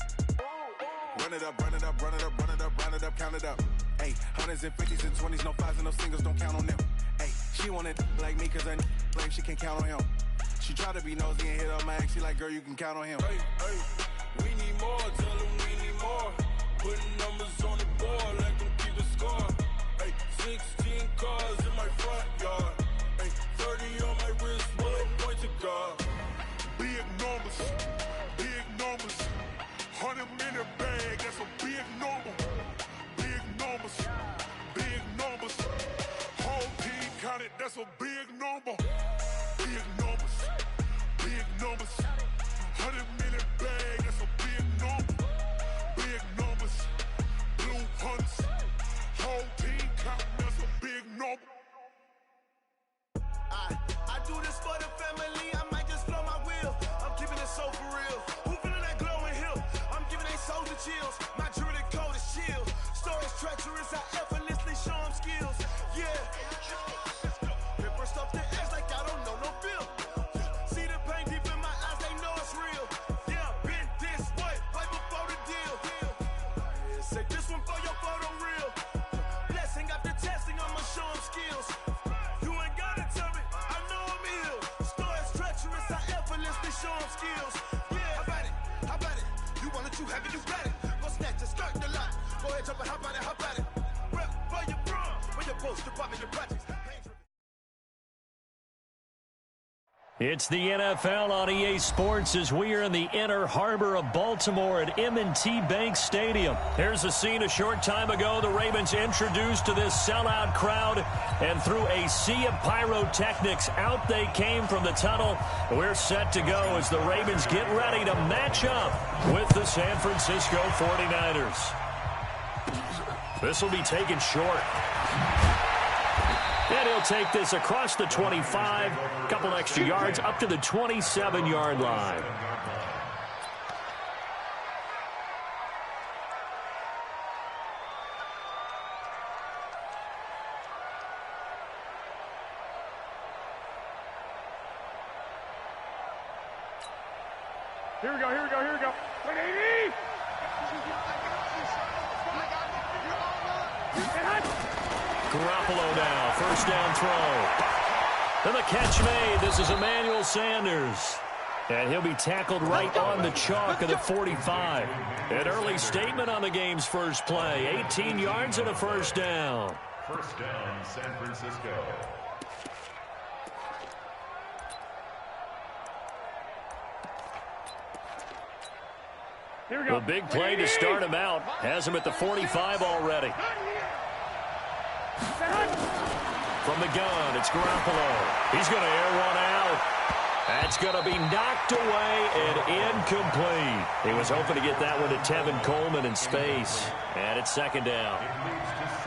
Run it up, run it up, run it up, run it up, run it up, count it up. Hey, hundreds and 50s and 20s, no 5s and no singles, don't count on them. Hey, she want it like me, cause I blame she can't count on him. She try to be nosy and hit up my ex, she like, girl, you can count on him. Hey, hey, we need more, tell them we need more. Putting numbers on the board, let them keep a score. Hey, 16 cars in my front yard. Hey, 30 on my wrist, bullet point to God. Big numbers, big numbers. 100-minute bag, that's a big number. Big numbers, big numbers. Whole team counted, that's a big number. Big numbers, big numbers. 100-minute bag, that's a big number. Big numbers, blue hunts. Whole team counting, that's a big number. I do this for the family, I might just blow my wheel. I'm keeping it so for real. Who feeling that glowing hill? I'm giving they soldier chills. My jewelry code is shield. Stories treacherous, I effortlessly show them skills. Yeah. Paper stuff the edge like I don't know no feel. See the pain deep in my eyes, they know it's real. Yeah, been this way, right before the deal. Say this one for your photo reel. Blessing after testing, I'ma show them skills. You ain't gotta tell me, I know I'm ill. Stories treacherous, I effortlessly show them skills. Yeah, how about it? You want it, you have it, you got it. Go snatch it, skirt the lot. Go ahead, jump it, how about it? Rep where you from, where you post, department, your projects. It's the NFL on EA Sports as we are in the inner harbor of Baltimore at M&T Bank Stadium. Here's a scene a short time ago. The Ravens introduced to this sellout crowd, and through a sea of pyrotechnics, out they came from the tunnel. We're set to go as the Ravens get ready to match up with the San Francisco 49ers. This will be taken short. And he'll take this across the 25, a couple extra yards, up to the 27-yard line. Here we go, here we go, here we go. 180! Garoppolo now, first down throw. And the catch made. This is Emmanuel Sanders. And he'll be tackled right on the chalk of the 45. An early statement on the game's first play. 18 yards and a first down. First down, San Francisco. Here we go. The big play to start him out. Has him at the 45 already. From the gun, it's Garoppolo. He's going to air one out. That's going to be knocked away and incomplete. He was hoping to get that one to Tevin Coleman in space. And it's second down.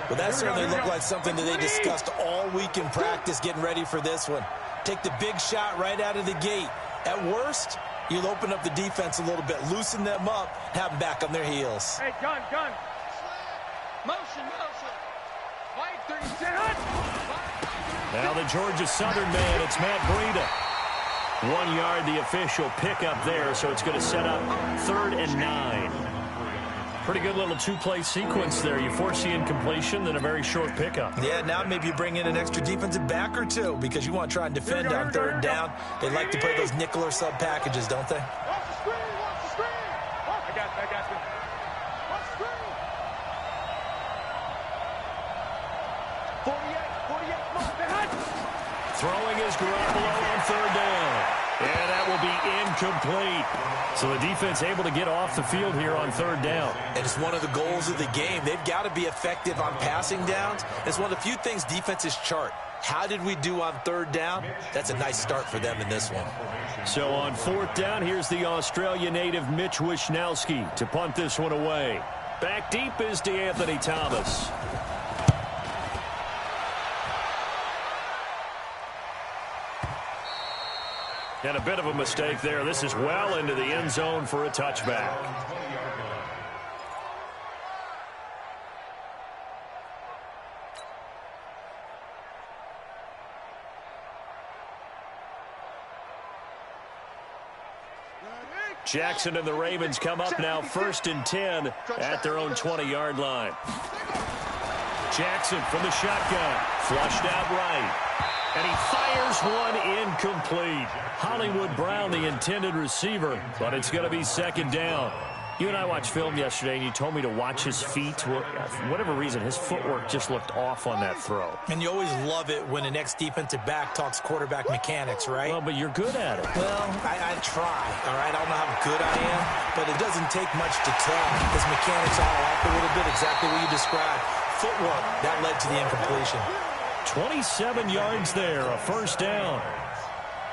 Well, that certainly looked like something that they discussed all week in practice getting ready for this one. Take the big shot right out of the gate. At worst, you'll open up the defense a little bit, loosen them up, have them back on their heels. Hey, gun. Motion. White 37. Now the Georgia Southern man, it's Matt Breida. 1 yard, the official pickup there, so it's going to set up 3rd and 9. Pretty good little two-play sequence there. You force the incompletion, then a very short pickup. Yeah, now maybe you bring in an extra defensive back or two because you want to try and defend on 3rd down. They like to play those nickel or sub packages, don't they? Watch the screen. I got you. Watch the screen. 48. Throwing is Garoppolo on 3rd down. And that will be incomplete. So the defense able to get off the field here on 3rd down. And it's one of the goals of the game. They've got to be effective on passing downs. It's one of the few things defenses chart. How did we do on 3rd down? That's a nice start for them in this one. So on 4th down, here's the Australia native Mitch Wishnowski to punt this one away. Back deep is DeAnthony Thomas. And a bit of a mistake there. This is well into the end zone for a touchback. Jackson and the Ravens come up now 1st and 10 at their own 20-yard line. Jackson from the shotgun. Flushed out right. And he fires one incomplete. Hollywood Brown, the intended receiver, but it's going to be 2nd down. You and I watched film yesterday, and you told me to watch his feet. For whatever reason, his footwork just looked off on that throw. And you always love it when the next defensive back talks quarterback mechanics, right? Well, but you're good at it. Well, I try, all right? I don't know how good I am, but it doesn't take much to tell. His mechanics are off a little bit, exactly what you described. Footwork, that led to the incompletion. 27 yards there, a 1st down.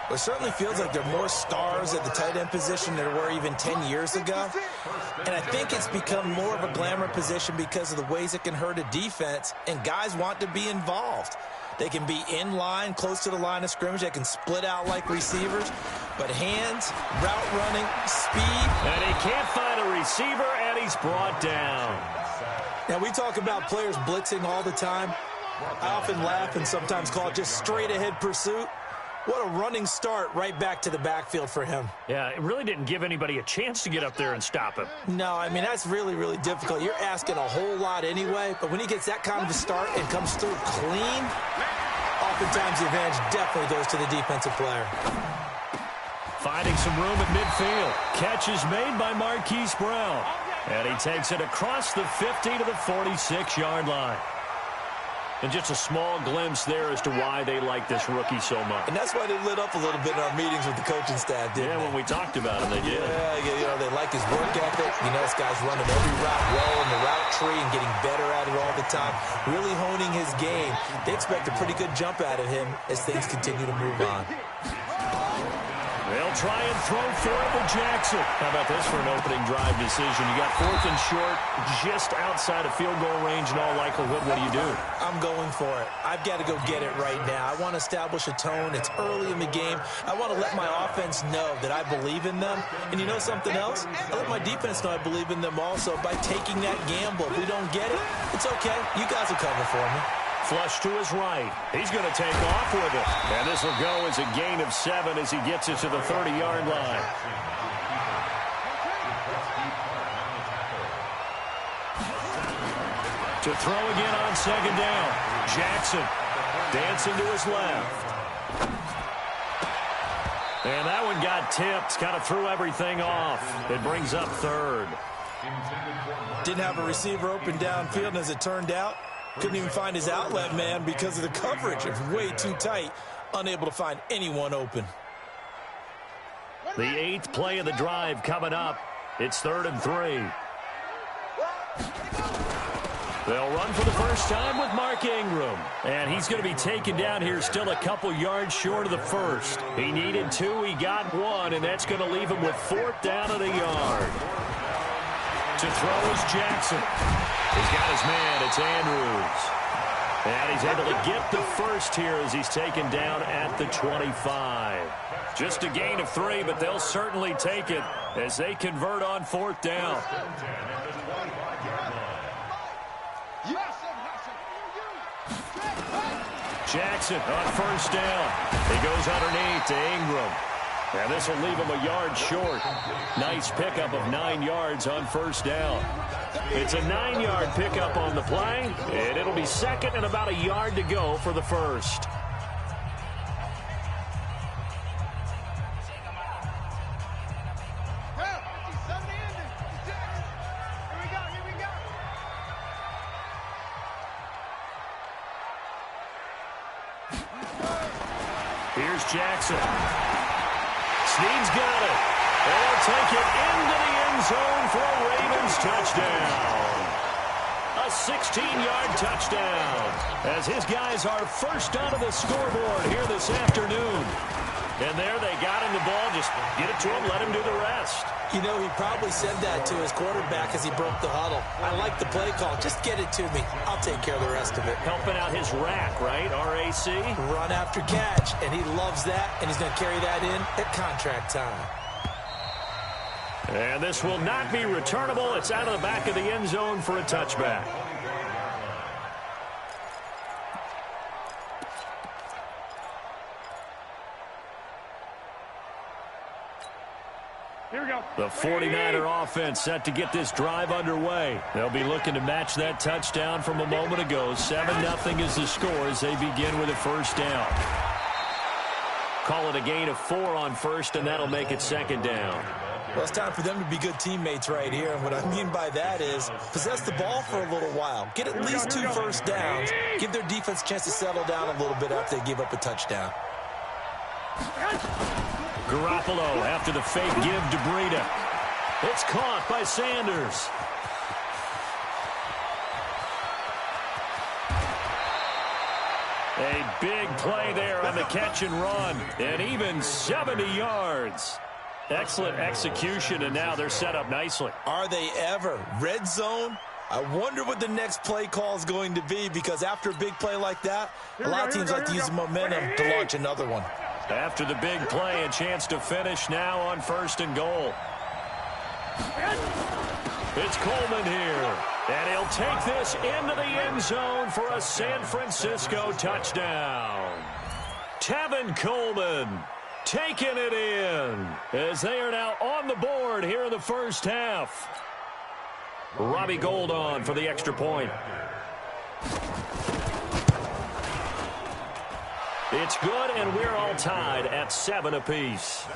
It certainly feels like there are more stars at the tight end position than there were even 10 years ago. And I think it's become more of a glamour position because of the ways it can hurt a defense, and guys want to be involved. They can be in line, close to the line of scrimmage. They can split out like receivers. But hands, route running, speed. And he can't find a receiver, and he's brought down. Now, we talk about players blitzing all the time. I often laugh and sometimes call it just straight-ahead pursuit. What a running start right back to the backfield for him. Yeah, it really didn't give anybody a chance to get up there and stop him. No, I mean, that's really, really difficult. You're asking a whole lot anyway, but when he gets that kind of a start and comes through clean, oftentimes the advantage definitely goes to the defensive player. Finding some room at midfield. Catch is made by Marquise Brown. And he takes it across the 50 to the 46-yard line. And just a small glimpse there as to why they like this rookie so much. And that's why they lit up a little bit in our meetings with the coaching staff, didn't they? When we talked about him, they did. Yeah, you know, they like his work ethic. You know, this guy's running every route well in the route tree and getting better at it all the time, really honing his game. They expect a pretty good jump out of him as things continue to move on. They'll try and throw for it with Jackson. How about this for an opening drive decision? You got 4th and short, just outside of field goal range in all likelihood. What do you do? I'm going for it. I've got to go get it right now. I want to establish a tone. It's early in the game. I want to let my offense know that I believe in them. And you know something else? I let my defense know I believe in them also by taking that gamble. If we don't get it, it's okay. You guys will cover for me. Flush to his right. He's going to take off with it. And this will go as a gain of 7 as he gets it to the 30-yard line. To throw again on 2nd down. Jackson dancing to his left. And that one got tipped. Kind of threw everything off. It brings up 3rd. Didn't have a receiver open downfield, and as it turned out, couldn't even find his outlet man because of the coverage. It's way too tight. Unable to find anyone open. The 8th play of the drive coming up. It's 3rd and 3. They'll run for the first time with Mark Ingram. And he's going to be taken down here still a couple yards short of the first. He needed 2. He got 1, and that's going to leave him with 4th down at a yard. To throw is Jackson. He's got his man. It's Andrews. And he's able to get the first here as he's taken down at the 25. Just a gain of 3, but they'll certainly take it as they convert on 4th down. Jackson on 1st down. He goes underneath to Ingram. And this will leave him a yard short. Nice pickup of 9 yards on 1st down. It's a 9-yard pickup on the play, and it'll be 2nd and about a yard to go for the first. Here's Jackson. Snead's got it. And they'll take it into the end zone for a Ravens touchdown. A 16-yard touchdown as his guys are first onto the scoreboard here this afternoon. And there they got him the ball. Just get it to him, let him do the rest. You know, he probably said that to his quarterback as he broke the huddle. I like the play call. Just get it to me. I'll take care of the rest of it. Helping out his rack, right? R-A-C? Run after catch. And he loves that, and he's going to carry that in at contract time. And this will not be returnable. It's out of the back of the end zone for a touchback. Here we go. The 49er offense set to get this drive underway. They'll be looking to match that touchdown from a moment ago. 7-0 is the score as they begin with a first down. Call it a gain of 4 on first, and that'll make it second down. Well, it's time for them to be good teammates right here. And what I mean by that is possess the ball for a little while. Get at least 2 first downs. Give their defense a chance to settle down a little bit after they give up a touchdown. Garoppolo after the fake give to Breida. It's caught by Sanders. A big play there on the catch and run. And even 70 yards. Excellent execution, and now they're set up nicely. Are they ever? Red zone? I wonder what the next play call is going to be, because after a big play like that, a lot of teams like to use the momentum to launch another one. After the big play, a chance to finish now on first and goal. It's Coleman here, and he'll take this into the end zone for a San Francisco touchdown. Tevin Coleman taking it in as they are now on the board here in the first half. Robbie Gould on for the extra point. It's good, and we're all tied at 7 apiece.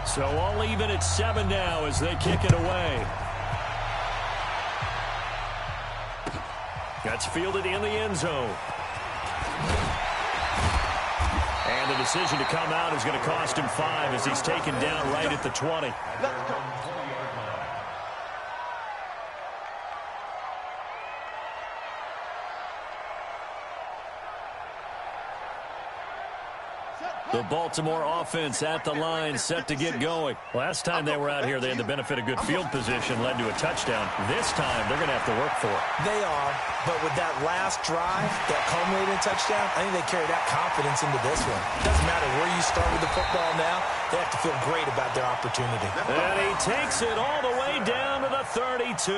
So all even at 7 now as they kick it away. That's fielded in the end zone. And the decision to come out is going to cost him 5 as he's taken down right at the 20. The Baltimore offense at the line set to get going. Last time they were out here, they had the benefit of good field position, led to a touchdown. This time, they're going to have to work for it. They are, but with that last drive, that culminating touchdown, I think they carry that confidence into this one. Doesn't matter where you start with the football now, they have to feel great about their opportunity. And he takes it all the way down to the 32.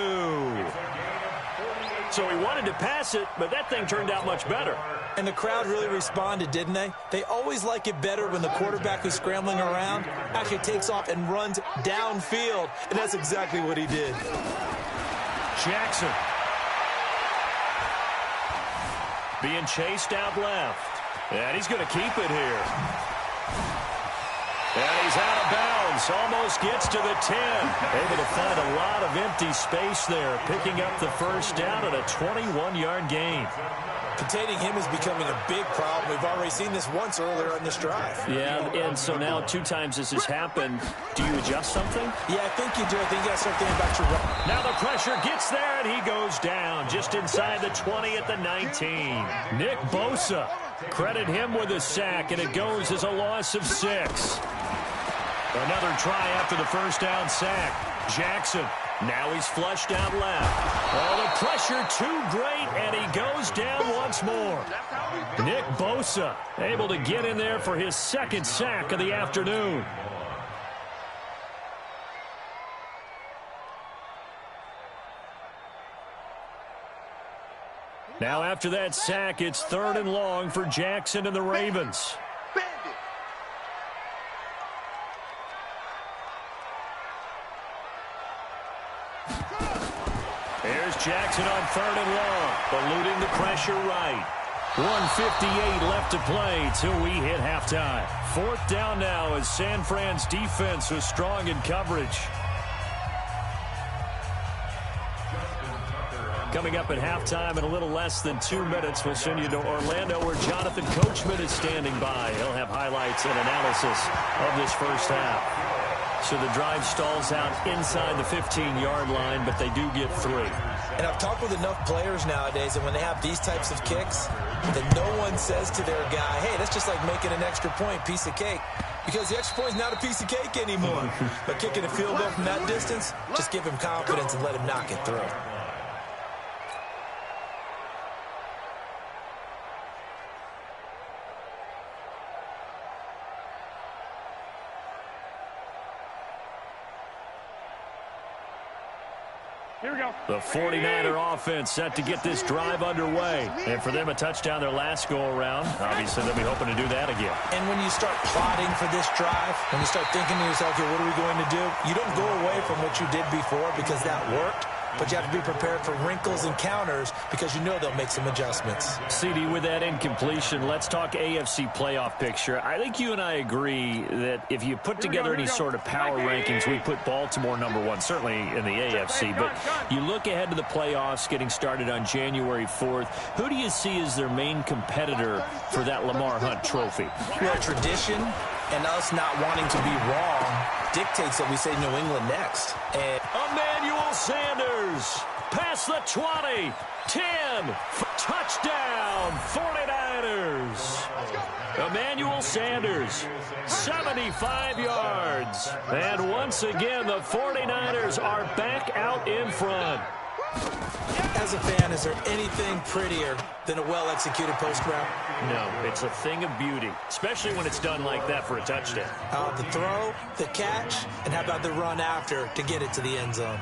So he wanted to pass it, but that thing turned out much better. And the crowd really responded, didn't they? They always like it better when the quarterback who's scrambling around actually takes off and runs downfield. And that's exactly what he did. Jackson. Being chased out left. And he's going to keep it here. And he's out of bounds. Almost gets to the 10. Able to find a lot of empty space there. Picking up the first down at a 21-yard gain. Containing him is becoming a big problem. We've already seen this once earlier on this drive. Yeah, and so now 2 times this has happened. Do you adjust something? Yeah, I think you do. I think you got something about your run. Now the pressure gets there, and he goes down just inside the 20 at the 19. Nick Bosa. Credit him with a sack, and it goes as a loss of 6. Another try after the first down sack. Jackson. Now he's flushed out left. Oh, the pressure too great, and he goes down once more. Nick Bosa able to get in there for his second sack of the afternoon. Now after that sack, it's 3rd and long for Jackson and the Ravens. Here's Jackson on 3rd and long, eluding the pressure right. 1:58 left to play till we hit halftime. 4th down now as San Fran's defense was strong in coverage. Coming up at halftime in a little less than 2 minutes, we'll send you to Orlando where Jonathan Coachman is standing by. He'll have highlights and analysis of this first half. So the drive stalls out inside the 15-yard line, but they do get 3. And I've talked with enough players nowadays, and when they have these types of kicks, that no one says to their guy, hey, that's just like making an extra point, piece of cake. Because the extra point is not a piece of cake anymore. But kicking a field goal from that distance, just give him confidence and let him knock it through. Here we go. The 49er offense set to get this drive underway. And for them, a touchdown their last go-around. Obviously, they'll be hoping to do that again. And when you start plotting for this drive, when you start thinking to yourself, okay, what are we going to do? You don't go away from what you did before because that worked. But you have to be prepared for wrinkles and counters because you know they'll make some adjustments. CD, with that incompletion, let's talk AFC playoff picture. I think you and I agree that if you put together any sort of power rankings, we put Baltimore #1, certainly in the AFC. But you look ahead to the playoffs getting started on January 4th. Who do you see as their main competitor for that Lamar Hunt trophy? Well, tradition and us not wanting to be wrong dictates that we say New England next. And Emmanuel Sanders, past the 20, 10, touchdown, 49ers. Emmanuel Sanders, 75 yards. And once again, the 49ers are back out in front. As a fan, is there anything prettier than a well-executed post route? No, it's a thing of beauty, especially when it's done like that for a touchdown. The throw, the catch, and how about the run after to get it to the end zone?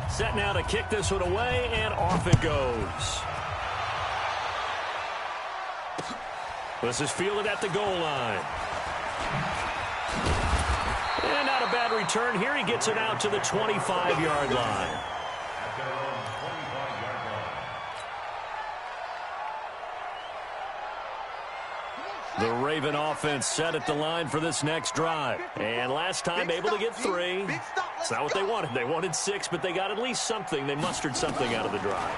Set now to kick this one away, and off it goes. This is fielded at the goal line. And not a bad return here. He gets it out to the 25-yard line. The Raven offense set at the line for this next drive. And last time able to get 3. It's not what they wanted. They wanted 6, but they got at least something. They mustered something out of the drive.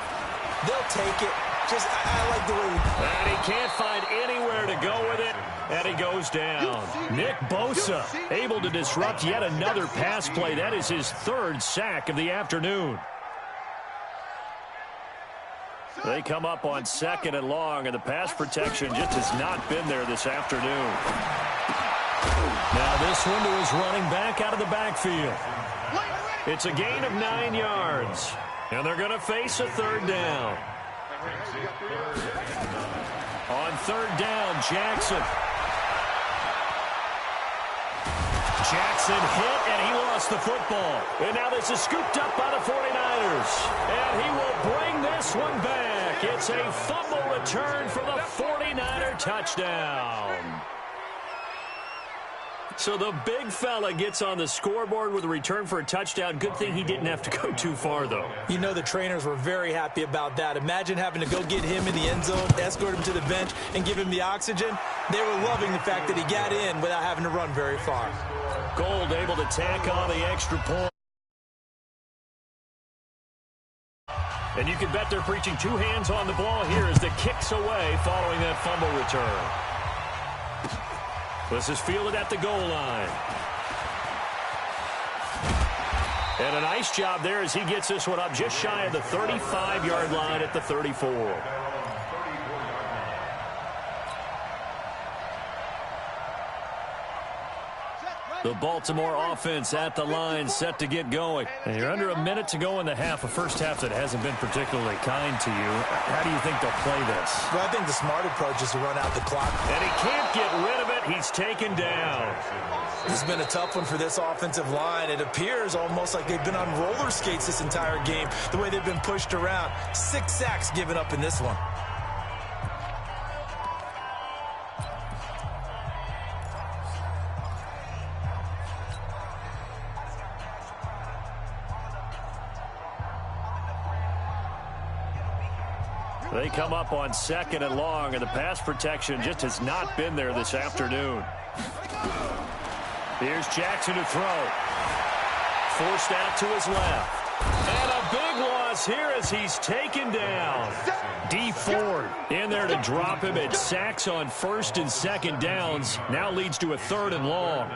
They'll take it. Just, I like the way. And he can't find anywhere to go with it. And he goes down. Nick Bosa able to disrupt yet another pass play. That is his 3rd sack of the afternoon. They come up on 2nd and long, and the pass protection just has not been there this afternoon. Now this one to his running back out of the backfield. It's a gain of 9 yards, and they're going to face a 3rd down. On 3rd down, Jackson. Jackson hit, and he lost the football. And now this is scooped up by the 49ers. And he will bring this one back. It's a fumble return for the 49er touchdown. So the big fella gets on the scoreboard with a return for a touchdown. Good thing he didn't have to go too far, though. You know the trainers were very happy about that. Imagine having to go get him in the end zone, escort him to the bench, and give him the oxygen. They were loving the fact that he got in without having to run very far. Gold able to tack on the extra point. And you can bet they're preaching 2 hands on the ball here as the kick's away following that fumble return. This is fielded at the goal line. And a nice job there as he gets this one up just shy of the 35-yard line at the 34. The Baltimore offense at the line, set to get going. And you're under a minute to go in the half, a first half that hasn't been particularly kind to you. How do you think they'll play this? Well, I think the smart approach is to run out the clock. And he can't get rid of it. He's taken down. It's been a tough one for this offensive line. It appears almost like they've been on roller skates this entire game, the way they've been pushed around. 6 sacks given up in this one. They come up on 2nd and long, and the pass protection just has not been there this afternoon. Here's Jackson to throw. Forced out to his left. And a big loss here as he's taken down. D Ford in there to drop him. It sacks on 1st and 2nd downs. Now leads to a 3rd and long.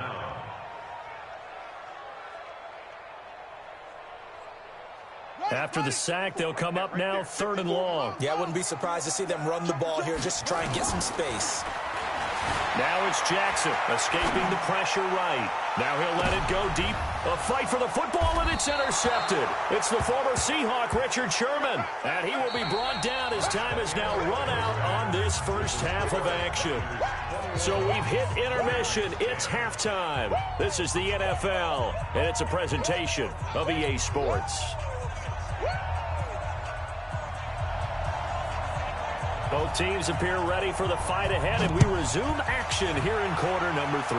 After the sack, they'll come up now 3rd and long. Yeah, I wouldn't be surprised to see them run the ball here just to try and get some space. Now it's Jackson escaping the pressure right. Now he'll let it go deep. A fight for the football, and it's intercepted. It's the former Seahawk, Richard Sherman. And he will be brought down as time is now run out on this first half of action. So we've hit intermission. It's halftime. This is the NFL, and it's a presentation of EA Sports. Both teams appear ready for the fight ahead, and we resume action here in quarter number 3.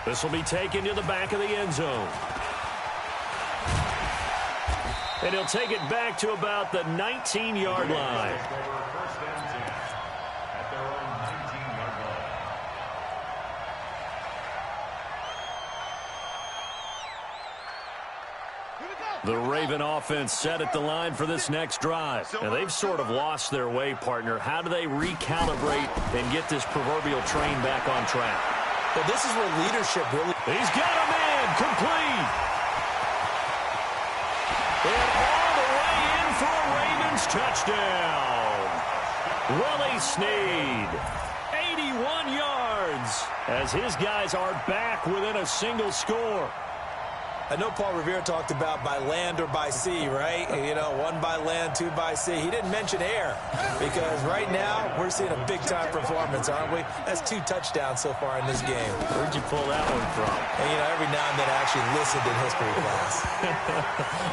This will be taken to the back of the end zone. And he'll take it back to about the 19-yard line. The Raven offense set at the line for this next drive. And they've sort of lost their way, partner. How do they recalibrate and get this proverbial train back on track? Well, this is where leadership really... He's got a man complete. And all the way in for a Ravens touchdown. Willie Snead, 81 yards, as his guys are back within a single score. I know Paul Revere talked about by land or by sea, right? You know, 1 by land, 2 by sea. He didn't mention air because right now we're seeing a big-time performance, aren't we? That's 2 touchdowns so far in this game. Where'd you pull that one from? And, you know, every now and then I actually listened in history class.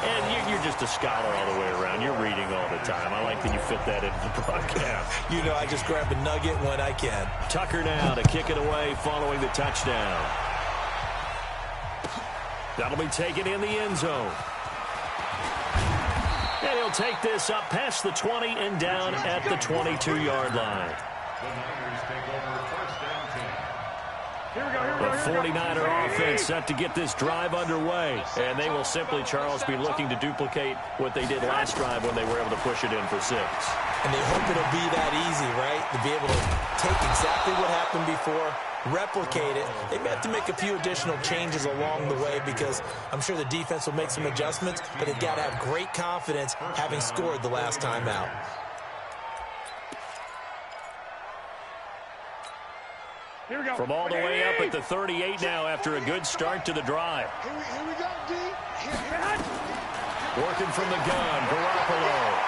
And you're just a scholar all the way around. You're reading all the time. I like that you fit that into the broadcast. You know, I just grab a nugget when I can. Tucker now to kick it away following the touchdown. That'll be taken in the end zone. And he'll take this up past the 20 and down at the 22-yard line. The 49er offense set to get this drive underway. And they will simply, Charles, be looking to duplicate what they did last drive when they were able to push it in for 6. And they hope it'll be that easy, right? To be able to take exactly what happened before, replicate it. They may have to make a few additional changes along the way because I'm sure the defense will make some adjustments, but they've got to have great confidence having scored the last time out. From all the way up at the 38 now after a good start to the drive. Here we go, D. Working from the gun, Garoppolo.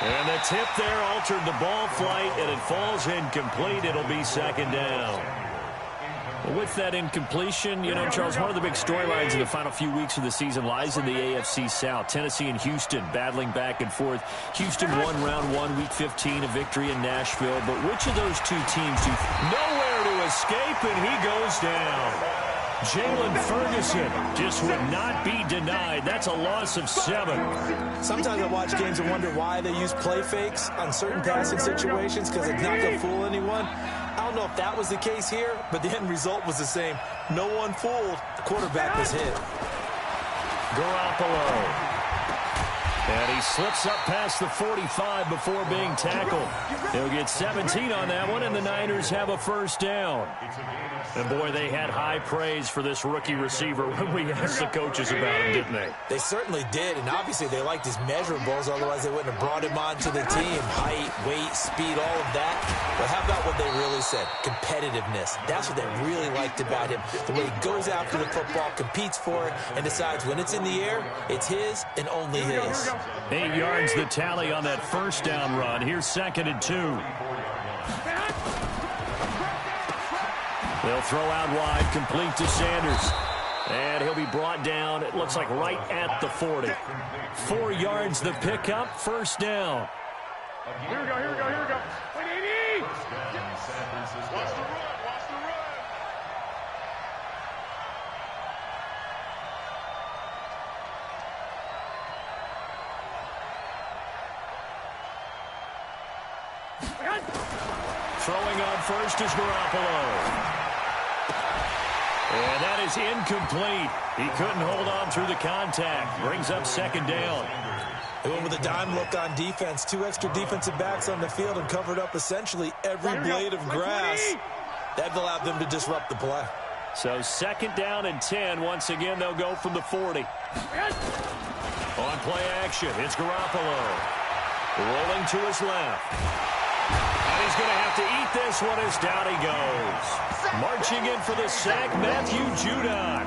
And the tip there altered the ball flight, and it falls incomplete. It'll be second down. With that incompletion, you know, Charles, one of the big storylines in the final few weeks of the season lies in the AFC South. Tennessee and Houston battling back and forth. Houston won round 1, week 15, a victory in Nashville. But which of those two teams do nowhere to escape, and he goes down. Jalen Ferguson just would not be denied. That's a loss of 7. Sometimes I watch games and wonder why they use play fakes on certain passing situations because it's not going to fool anyone. I don't know if that was the case here, but the end result was the same. No one fooled. The quarterback was hit. Garoppolo. And he slips up past the 45 before being tackled. He'll get 17 on that one, and the Niners have a first down. And, boy, they had high praise for this rookie receiver when we asked the coaches about him, didn't they? They certainly did, and obviously they liked his measurables. Otherwise, they wouldn't have brought him onto the team. Height, weight, speed, all of that. But how about what they really said? Competitiveness. That's what they really liked about him. The way he goes after the football, competes for it, and decides when it's in the air, it's his and only his. 8 yards the tally on that first down run. Here's 2nd and 2. They'll throw out wide, complete to Sanders. And he'll be brought down, it looks like right at the 40. 4 yards the pickup, first down. Here we go. 180! Watch the run. Throwing on first is Garoppolo. And that is incomplete. He couldn't hold on through the contact. Brings up second down. They went with a dime look on defense. 2 extra defensive backs on the field and covered up essentially every blade of grass. That allowed them to disrupt the play. So 2nd down and 10. Once again, they'll go from the 40. On play action, it's Garoppolo. Rolling to his left. And he's going to have to eat this one as down he goes. Marching in for the sack, Matthew Judon.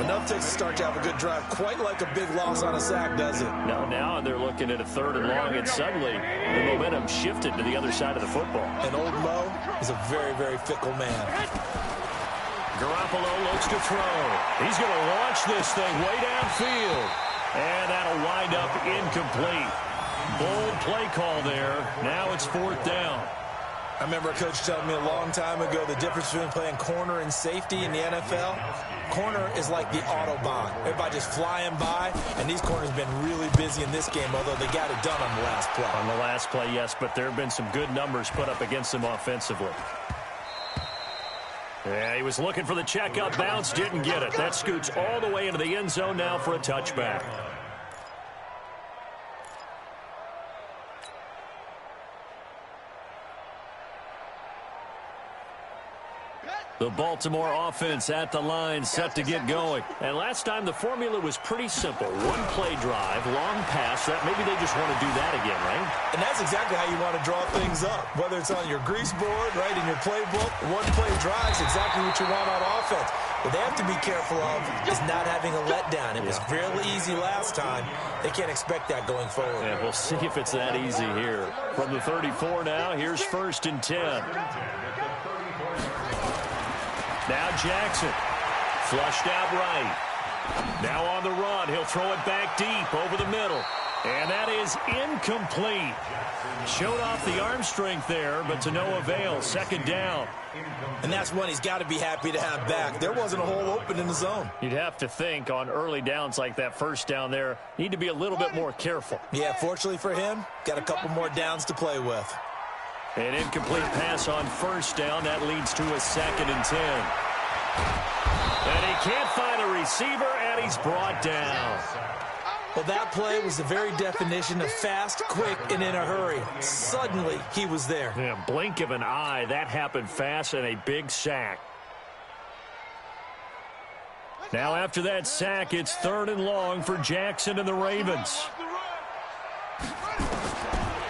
Enough takes to start to have a good drive. Quite like a big loss on a sack, does it? Now they're looking at a 3rd and long, and suddenly the momentum shifted to the other side of the football. And old Mo is a very, very fickle man. Garoppolo looks to throw. He's going to launch this thing way downfield. And that'll wind up incomplete. Bold play call there. Now it's 4th down. I remember a coach telling me a long time ago the difference between playing corner and safety in the NFL. Corner is like the Autobahn. Everybody just flying by, and these corners have been really busy in this game, although they got it done on the last play. On the last play, yes, but there have been some good numbers put up against them offensively. Yeah, he was looking for the checkup bounce, didn't get it. That scoots all the way into the end zone now for a touchback. The Baltimore offense at the line, set to get going. And last time the formula was pretty simple. One play drive, long pass. That maybe they just want to do that again, right? And that's exactly how you want to draw things up. Whether it's on your grease board, right, in your playbook, one play drive is exactly what you want on offense. What they have to be careful of is not having a letdown. It was fairly easy last time. They can't expect that going forward. Yeah, we'll see if it's that easy here. From the 34 now, here's 1st and 10. Now Jackson, flushed out right. Now on the run, he'll throw it back deep over the middle. And that is incomplete. Showed off the arm strength there, but to no avail. 2nd down. And that's one he's got to be happy to have back. There wasn't a hole open in the zone. You'd have to think on early downs like that 1st down there, need to be a little bit more careful. Yeah, fortunately for him, got a couple more downs to play with. An incomplete pass on 1st down. That leads to a 2nd and 10. And he can't find a receiver, and he's brought down. Well, that play was the very definition of fast, quick, and in a hurry. Suddenly, he was there. Yeah, blink of an eye. That happened fast, and a big sack. Now, after that sack, it's 3rd and long for Jackson and the Ravens.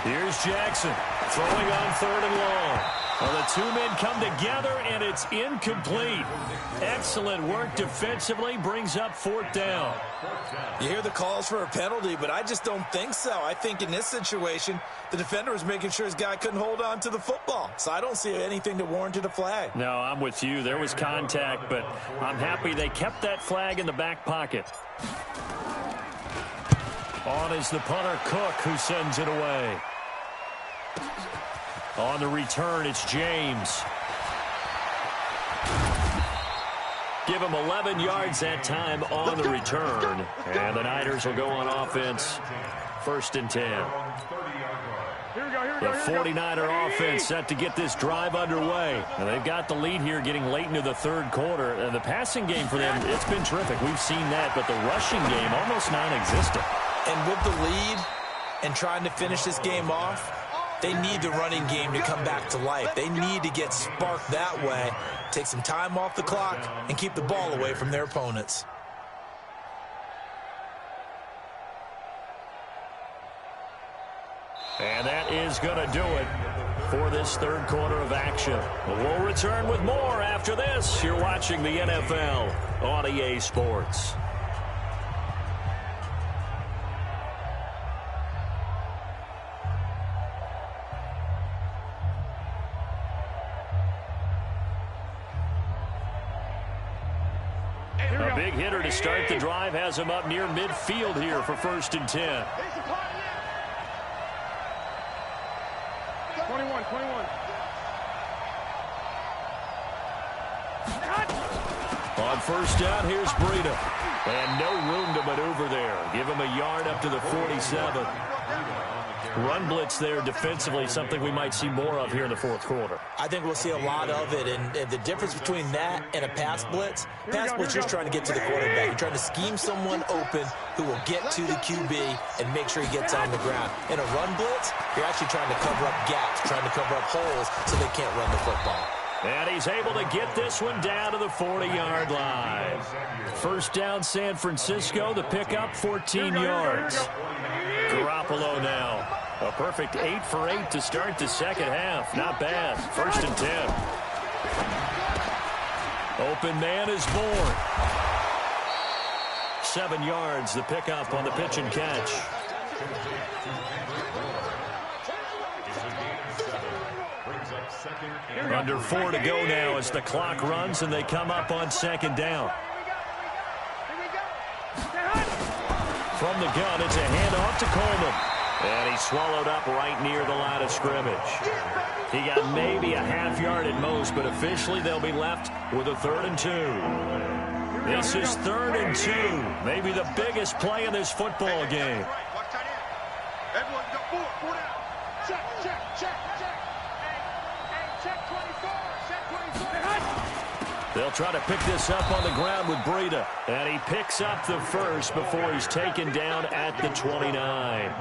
Here's Jackson throwing on 3rd and long. Well, the two men come together, and it's incomplete. Excellent work defensively, brings up 4th down. You hear the calls for a penalty, but I just don't think so. I think in this situation, the defender was making sure his guy couldn't hold on to the football. So I don't see anything that warranted a flag. No, I'm with you. There was contact, but I'm happy they kept that flag in the back pocket. On is the punter, Cook, who sends it away. On the return, it's James. Give him 11 yards that time on the return. And the Niners will go on offense. 1st and 10. The 49er offense set to get this drive underway. And they've got the lead here getting late into the 3rd quarter. And the passing game for them, it's been terrific. We've seen that. But the rushing game, almost non-existent. And with the lead and trying to finish this game off, they need the running game to come back to life. They need to get sparked that way, take some time off the clock, and keep the ball away from their opponents. And that is going to do it for this 3rd quarter of action. We'll return with more after this. You're watching the NFL on EA Sports. A big hitter to start the drive has him up near midfield here for 1st and 10. 21. On 1st down, here's Breida. And no room to maneuver there. Give him a yard up to the 47. Run blitz there defensively, something we might see more of here in the 4th quarter. I think we'll see a lot of it, and the difference between that and a pass blitz, you're just trying to get to the quarterback. You're trying to scheme someone open who will get to the QB and make sure he gets on the ground. In a run blitz, you're actually trying to cover up gaps, trying to cover up holes so they can't run the football. And he's able to get this one down to the 40-yard line. 1st down, San Francisco. The pickup, 14 yards. Garoppolo now. A perfect 8 for 8 to start the second half. Not bad. 1st and 10. Open man is born. 7 yards, the pickup on the pitch and catch. Under 4 to go now as the clock runs and they come up on 2nd down. From the gun, it's a handoff to Coleman. And he's swallowed up right near the line of scrimmage. He got maybe a half yard at most, but officially they'll be left with a 3rd and 2. This is 3rd and 2. Maybe the biggest play in this football game. Everyone go forward down. Check. Hey, check 24. Check 24. They'll try to pick this up on the ground with Breida. And he picks up the first before he's taken down at the 29.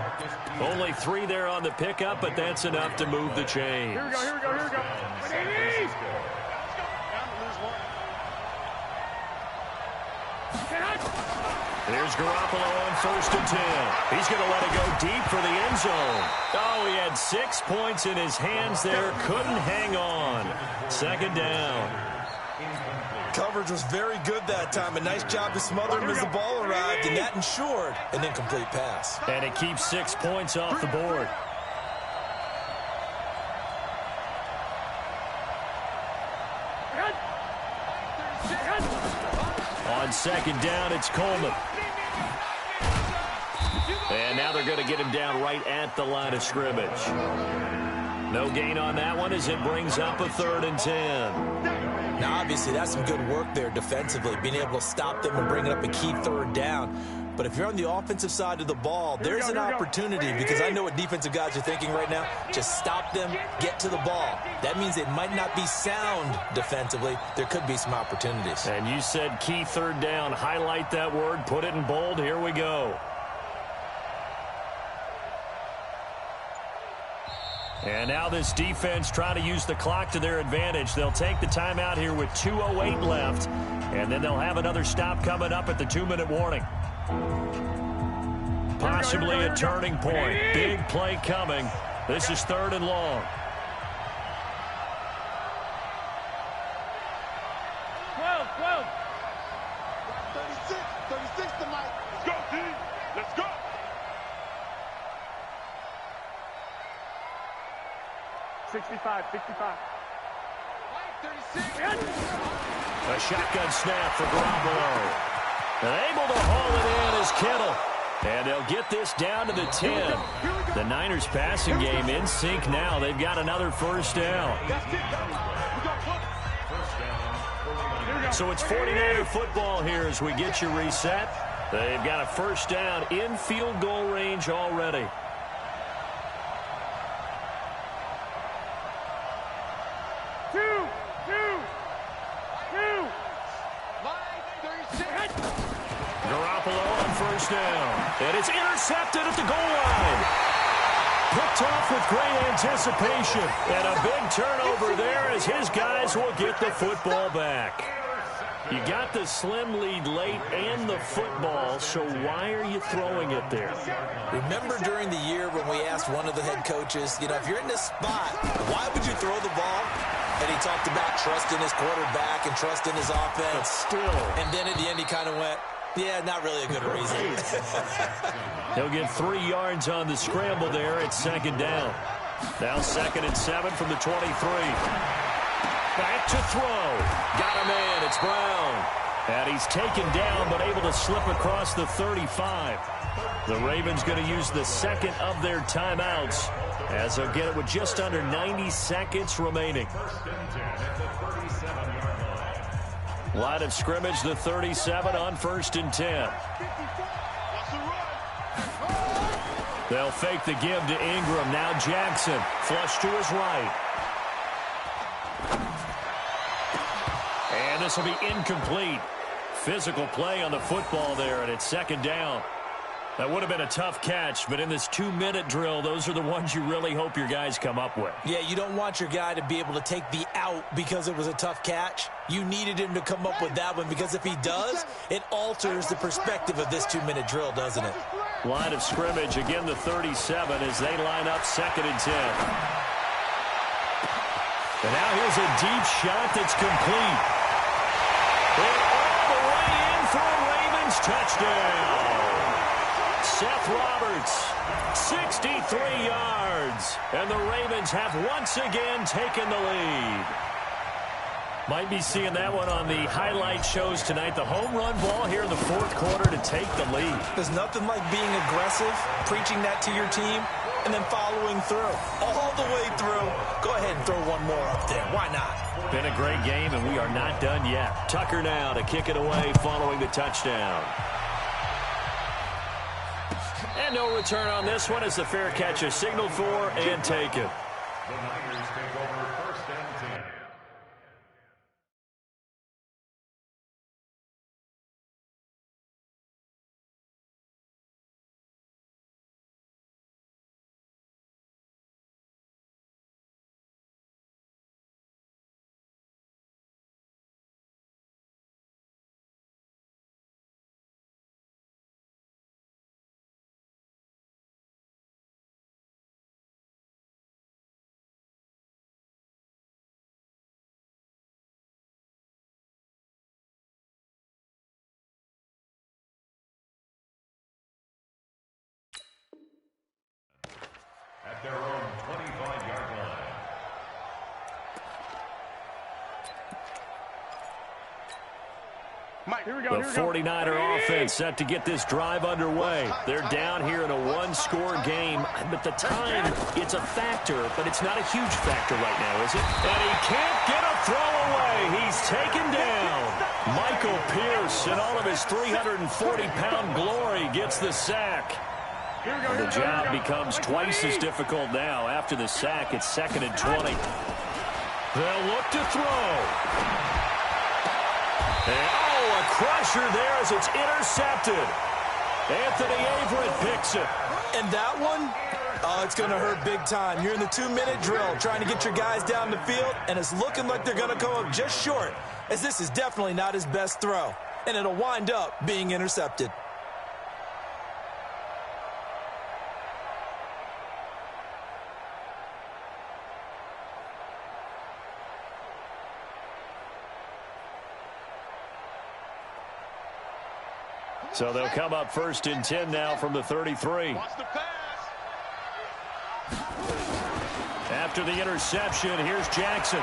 Only 3 there on the pickup, but that's enough to move the chains. Here we go. Here's Garoppolo on 1st and 10. He's going to let it go deep for the end zone. Oh, he had 6 points in his hands there. Couldn't hang on. 2nd down. Coverage was very good that time. A nice job to smother him as the ball arrived, and that ensured an incomplete pass. And it keeps 6 points off the board. On 2nd down, it's Coleman. And now they're going to get him down right at the line of scrimmage. No gain on that one as it brings up a 3rd and 10. Now, obviously, that's some good work there defensively, being able to stop them and bring up a key 3rd down. But if you're on the offensive side of the ball, there's an opportunity, because I know what defensive guys are thinking right now. Just stop them, get to the ball. That means it might not be sound defensively. There could be some opportunities. And you said key 3rd down. Highlight that word, put it in bold. Here we go. And now this defense trying to use the clock to their advantage. They'll take the timeout here with 2:08 left, and then they'll have another stop coming up at the 2-minute warning. Possibly a turning point. Big play coming. This is 3rd and long. 12. 36 to Mike. Let's go, team. Let's go. $65. A shotgun snap for Garoppolo. And able to haul it in is Kittle. And they'll get this down to the 10. The Niners passing game in sync now. They've got another 1st down. So it's 49er football here as we get you reset. They've got a 1st down in field goal range already. Garoppolo on 1st down. And it's intercepted at the goal line. Picked off with great anticipation. And a big turnover there as his guys will get the football back. You got the slim lead late and the football, so why are you throwing it there? Remember during the year when we asked one of the head coaches, if you're in this spot, why would you throw the ball? And he talked about trusting his quarterback and trusting his offense. But still. And then at the end he kind of went, yeah, not really a good reason. He'll get 3 yards on the scramble there at 2nd down. Now 2nd and 7 from the 23. Back to throw. Got a man. It's Brown. And he's taken down but able to slip across the 35. The Ravens going to use the 2nd of their timeouts as they'll get it with just under 90 seconds remaining. Line of scrimmage, the 37 on 1st and 10. They'll fake the give to Ingram. Now Jackson. Flush to his right. And this will be incomplete. Physical play on the football there, and it's 2nd down. That would have been a tough catch, but in this 2-minute drill, those are the ones you really hope your guys come up with. Yeah, you don't want your guy to be able to take the out because it was a tough catch. You needed him to come up with that one because if he does, it alters the perspective of this 2-minute drill, doesn't it? Line of scrimmage, again the 37 as they line up 2nd and 10. And now here's a deep shot that's complete. And all the way in for a Ravens touchdown. Seth Roberts, 63 yards. And the Ravens have once again taken the lead. Might be seeing that one on the highlight shows tonight. The home run ball here in the 4th quarter to take the lead. There's nothing like being aggressive, preaching that to your team, and then following through. All the way through. Go ahead and throw one more up there. Why not? Been a great game, and we are not done yet. Tucker now to kick it away following the touchdown. And no return on this one as the fair catch is signaled for and taken. The Niners take over 1st and 10. At their own 25-yard line. Mike, here we go. The 49er offense set to get this drive underway. They're down here in a one-score game, but the time, it's a factor, but it's not a huge factor right now, is it? And he can't get a throw away. He's taken down. Michael Pierce, in all of his 340-pound glory, gets the sack. The job becomes twice as difficult now. After the sack, it's 2nd and 20. They'll look to throw. And, a crusher there as it's intercepted. Anthony Averett picks it. And that one, it's going to hurt big time. You're in the 2-minute drill trying to get your guys down the field, and it's looking like they're going to come up just short, as this is definitely not his best throw. And it'll wind up being intercepted. So they'll come up 1st and 10 now from the 33. After the interception, here's Jackson.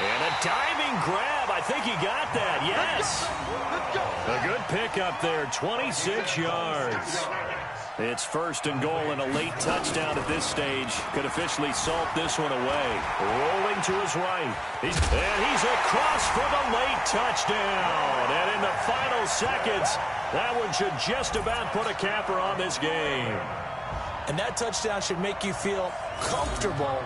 And a diving grab. I think he got that. Yes. A good pickup there. 26 yards. It's 1st and goal and a late touchdown at this stage. Could officially salt this one away. Rolling to his right. He's across for the late touchdown. And in the final seconds, that one should just about put a capper on this game. And that touchdown should make you feel comfortable.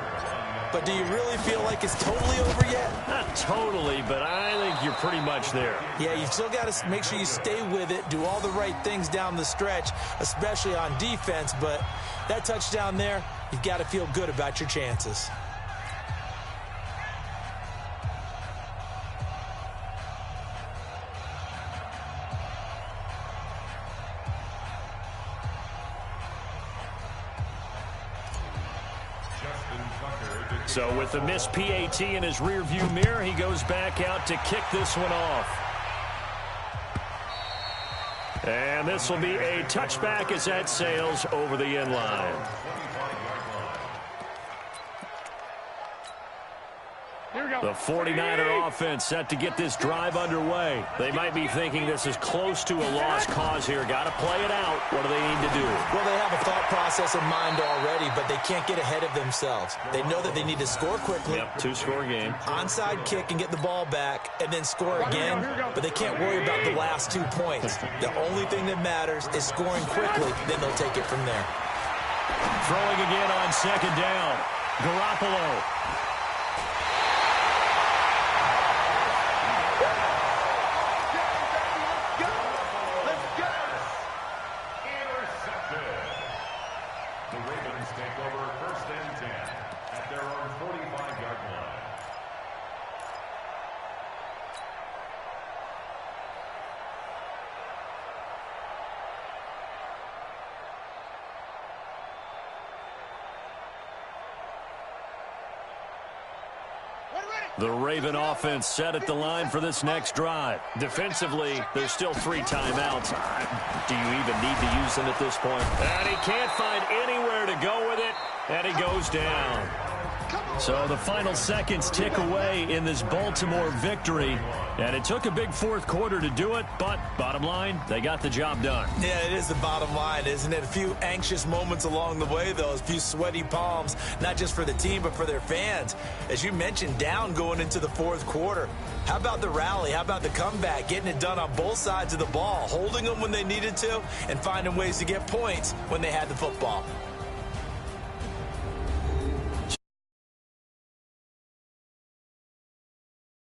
But do you really feel like it's totally over yet? Not totally, but I think you're pretty much there. Yeah, you've still got to make sure you stay with it, do all the right things down the stretch, especially on defense. But that touchdown there, you've got to feel good about your chances. So with the missed PAT in his rearview mirror, he goes back out to kick this one off. And this will be a touchback as that sails over the end line. The 49er offense set to get this drive underway. They might be thinking this is close to a lost cause here. Got to play it out. What do they need to do? Well, they have a thought process in mind already, but they can't get ahead of themselves. They know that they need to score quickly. Yep, 2-score game. Onside kick and get the ball back and then score again, but they can't worry about the last 2 points. The only thing that matters is scoring quickly, then they'll take it from there. Throwing again on 2nd down. Garoppolo. The Raven offense set at the line for this next drive. Defensively, there's still 3 timeouts. Do you even need to use them at this point? And he can't find anywhere to go with it, and he goes down. So the final seconds tick away in this Baltimore victory, and it took a big fourth quarter to do it, but bottom line, they got the job done. Yeah, it is the bottom line, isn't it? A few anxious moments along the way, though, a few sweaty palms, not just for the team, but for their fans. As you mentioned, down going into the fourth quarter. How about the rally? How about the comeback? Getting it done on both sides of the ball, holding them when they needed to, and finding ways to get points when they had the football.